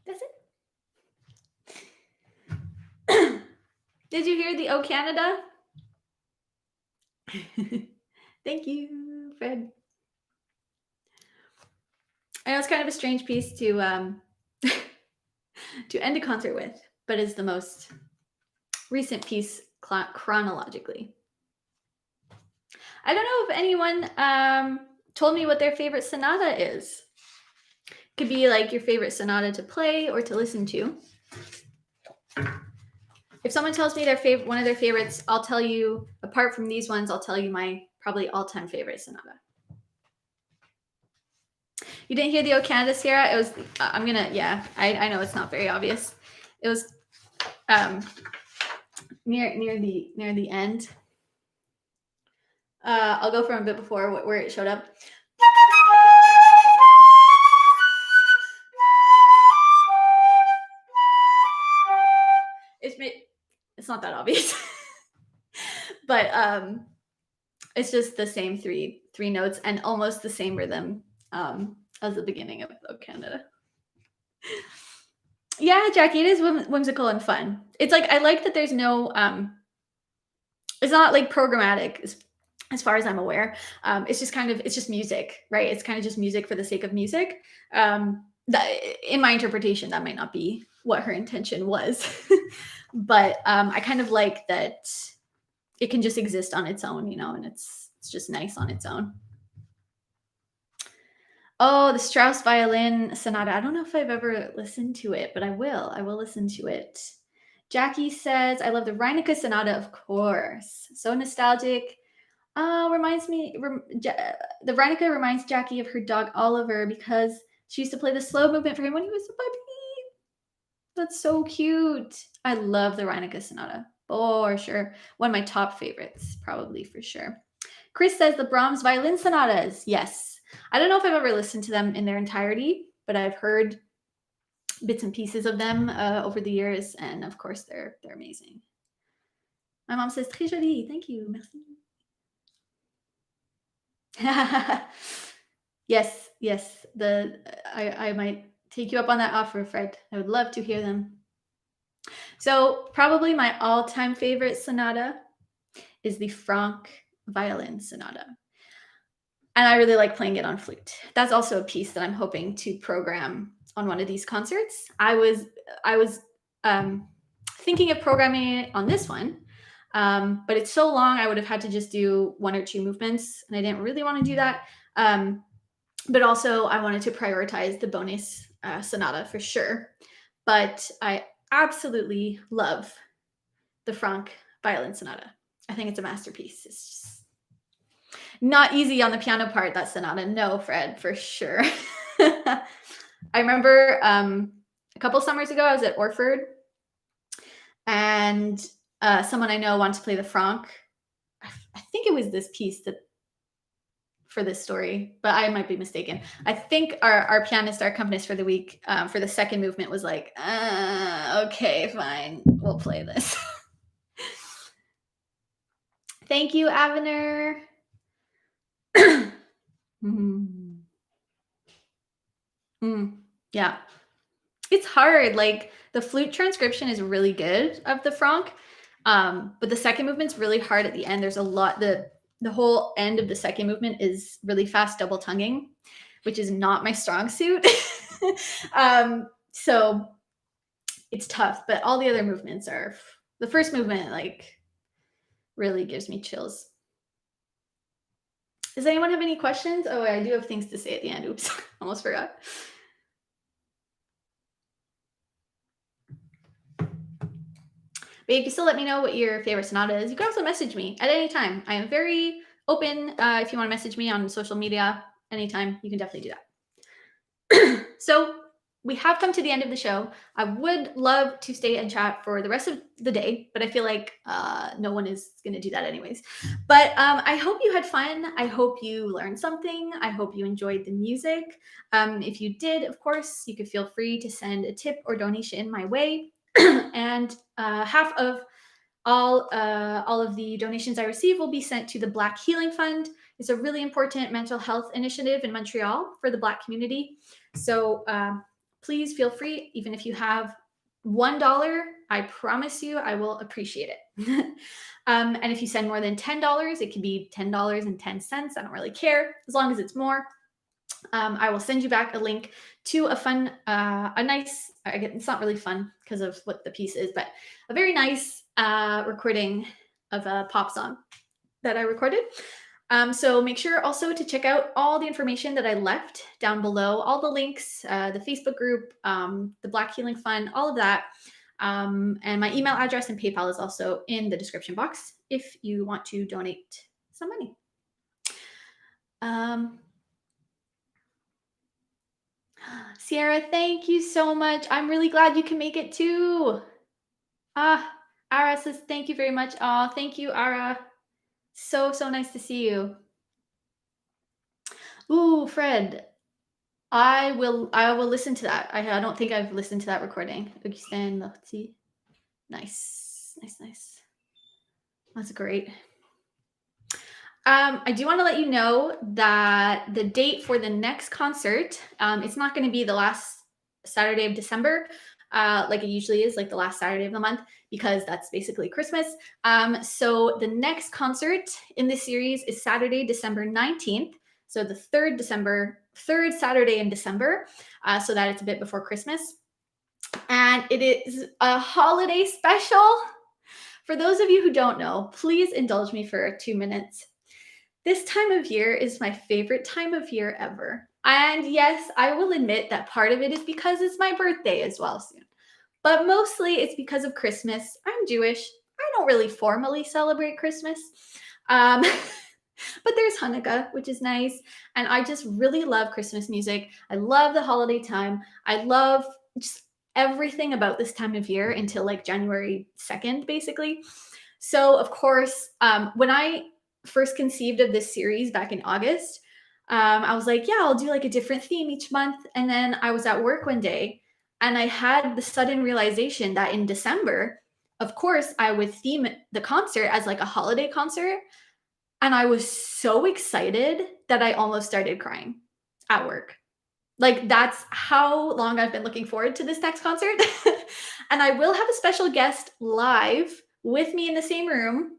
That's it. Did you hear the "Oh Canada"? Thank you, Fred. I know it's kind of a strange piece to to end a concert with, but it's the most recent piece chronologically. I don't know if anyone told me what their favorite sonata is. Could be like your favorite sonata to play or to listen to. If someone tells me one of their favorites, I'll tell you, apart from these ones, I'll tell you my probably all-time favorite sonata. You didn't hear the "O Canada," Sierra? It was, I know it's not very obvious. It was near the end. I'll go from a bit before where it showed up. It's not that obvious, but it's just the same three notes and almost the same rhythm as the beginning of Canada. Yeah, Jackie, it is whimsical and fun. It's like I like that there's no it's not like programmatic as far as I'm aware. It's just music, right? It's kind of just music for the sake of music. That, in my interpretation, that might not be what her intention was. But I kind of like that it can just exist on its own, and it's just nice on its own. Oh, the Strauss violin sonata. I don't know if I've ever listened to it, but I will. I will listen to it. Jackie says, I love the Reinecke sonata, of course. So nostalgic. The Reinecke reminds Jackie of her dog Oliver because she used to play the slow movement for him when he was a puppy. That's so cute. I love the Reinecke sonata for sure. One of my top favorites, probably for sure. Chris says the Brahms violin sonatas. Yes. I don't know if I've ever listened to them in their entirety, but I've heard bits and pieces of them over the years, and of course they're amazing. My mom says très jolie. Thank you. Merci. Yes. I might take you up on that offer, Fred. I would love to hear them. So probably my all-time favorite sonata is the Franck violin sonata. And I really like playing it on flute. That's also a piece that I'm hoping to program on one of these concerts. I was thinking of programming it on this one, but it's so long, I would have had to just do one or two movements, and I didn't really want to do that. But also, I wanted to prioritize the Bonis sonata for sure. But I absolutely love the Franck violin sonata. I think it's a masterpiece. It's just not easy on the piano part, that sonata. No, Fred, for sure. I remember a couple summers ago, I was at Orford, and someone I know wanted to play the Franck. I think it was this piece for this story, but I might be mistaken. I think our pianist, our accompanist for the week, for the second movement was like, okay, fine, we'll play this. Thank you, Avener. Yeah. It's hard. Like the flute transcription is really good of the Franck, but the second movement's really hard at the end. There's a lot. The whole end of the second movement is really fast double tonguing, which is not my strong suit. So it's tough, but all the other movements are. The first movement like really gives me chills. Does anyone have any questions? Oh, I do have things to say at the end. Oops, almost forgot. But you can still let me know what your favorite sonata is. You can also message me at any time. I am very open. If you want to message me on social media anytime, you can definitely do that. So we have come to the end of the show. I would love to stay and chat for the rest of the day, but I feel like no one is going to do that anyways. But I hope you had fun. I hope you learned something. I hope you enjoyed the music. If you did, of course, you could feel free to send a tip or donation my way. And half of all of the donations I receive will be sent to the Black Healing Fund. It's a really important mental health initiative in Montreal for the Black community. So please feel free, even if you have $1, I promise you I will appreciate it. And if you send more than $10, it can be $10.10. I don't really care, as long as it's more. I will send you back a link to a fun, a nice, it's not really fun because of what the piece is, but a very nice recording of a pop song that I recorded. So make sure also to check out all the information that I left down below, all the links, the Facebook group, the Black Healing Fund, all of that. And my email address and PayPal is also in the description box if you want to donate some money. Sierra, thank you so much. I'm really glad you can make it too. Ara says thank you very much. Oh, thank you, Ara. So nice to see you. Ooh, Fred. I will listen to that. I don't think I've listened to that recording. Augustin, let's see. Nice. That's great. I do want to let you know that the date for the next concert, it's not going to be the last Saturday of December, like it usually is, like the last Saturday of the month, because that's basically Christmas. So the next concert in this series is Saturday, December 19th. So the third Saturday in December, so that it's a bit before Christmas. And it is a holiday special. For those of you who don't know, please indulge me for 2 minutes. This time of year is my favorite time of year ever. And yes, I will admit that part of it is because it's my birthday as well soon. But mostly it's because of Christmas. I'm Jewish. I don't really formally celebrate Christmas. But there's Hanukkah, which is nice. And I just really love Christmas music. I love the holiday time. I love just everything about this time of year until like January 2nd, basically. So of course, when I first conceived of this series back in August, I was like, yeah, I'll do like a different theme each month. And then I was at work one day and I had the sudden realization that in December, of course, I would theme the concert as like a holiday concert. And I was so excited that I almost started crying at work. Like, that's how long I've been looking forward to this next concert. And I will have a special guest live with me in the same room.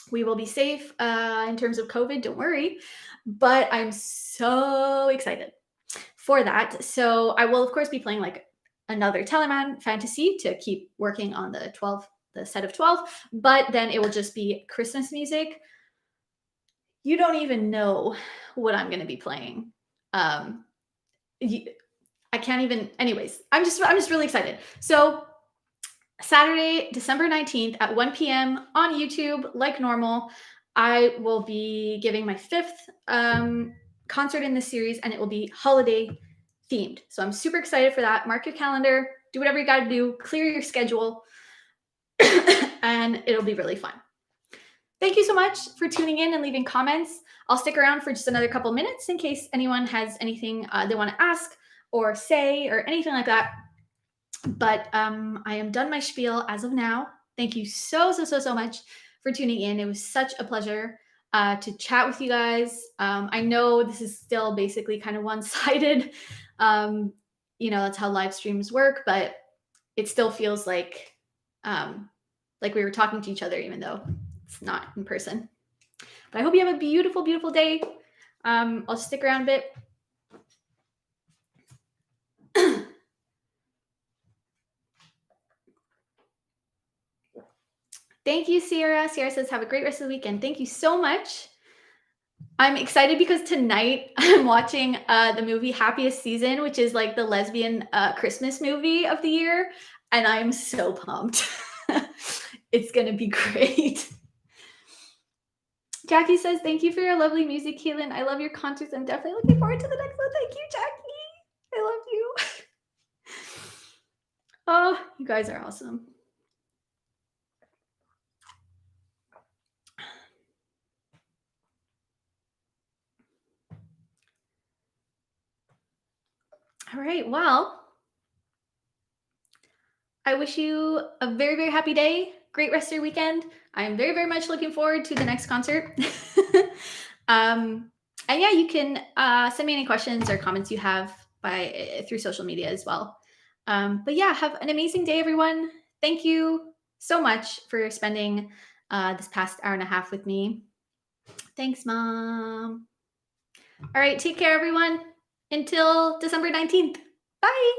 We will be safe in terms of COVID, don't worry. But I'm so excited for that. So I will, of course, be playing like another Telemann fantasy to keep working on the set of 12. But then it will just be Christmas music. You don't even know what I'm going to be playing. I can't even. Anyways, I'm just really excited. So Saturday, December 19th at 1 p.m. on YouTube, like normal, I will be giving my 5th concert in this series, and it will be holiday themed. So I'm super excited for that. Mark your calendar, do whatever you got to do, clear your schedule, and it'll be really fun. Thank you so much for tuning in and leaving comments. I'll stick around for just another couple minutes in case anyone has anything they want to ask or say or anything like that. But I am done my spiel as of now. Thank you so much for tuning in. It was such a pleasure to chat with you guys. I know this is still basically kind of one-sided. That's how live streams work, but it still feels like we were talking to each other, even though it's not in person. But I hope you have a beautiful, beautiful day. I'll stick around a bit. Thank you, Sierra. Sierra says, have a great rest of the weekend. Thank you so much. I'm excited because tonight I'm watching the movie Happiest Season, which is like the lesbian Christmas movie of the year. And I'm so pumped. It's going to be great. Jackie says, thank you for your lovely music, Kaylin. I love your concerts. I'm definitely looking forward to the next one. Thank you, Jackie. I love you. Oh, you guys are awesome. All right. Well, I wish you a very, very happy day. Great rest of your weekend. I'm very, very much looking forward to the next concert. And yeah, you can send me any questions or comments you have through social media as well. But yeah, have an amazing day, everyone. Thank you so much for spending this past hour and a half with me. Thanks, Mom. All right, take care, everyone. Until December 19th. Bye.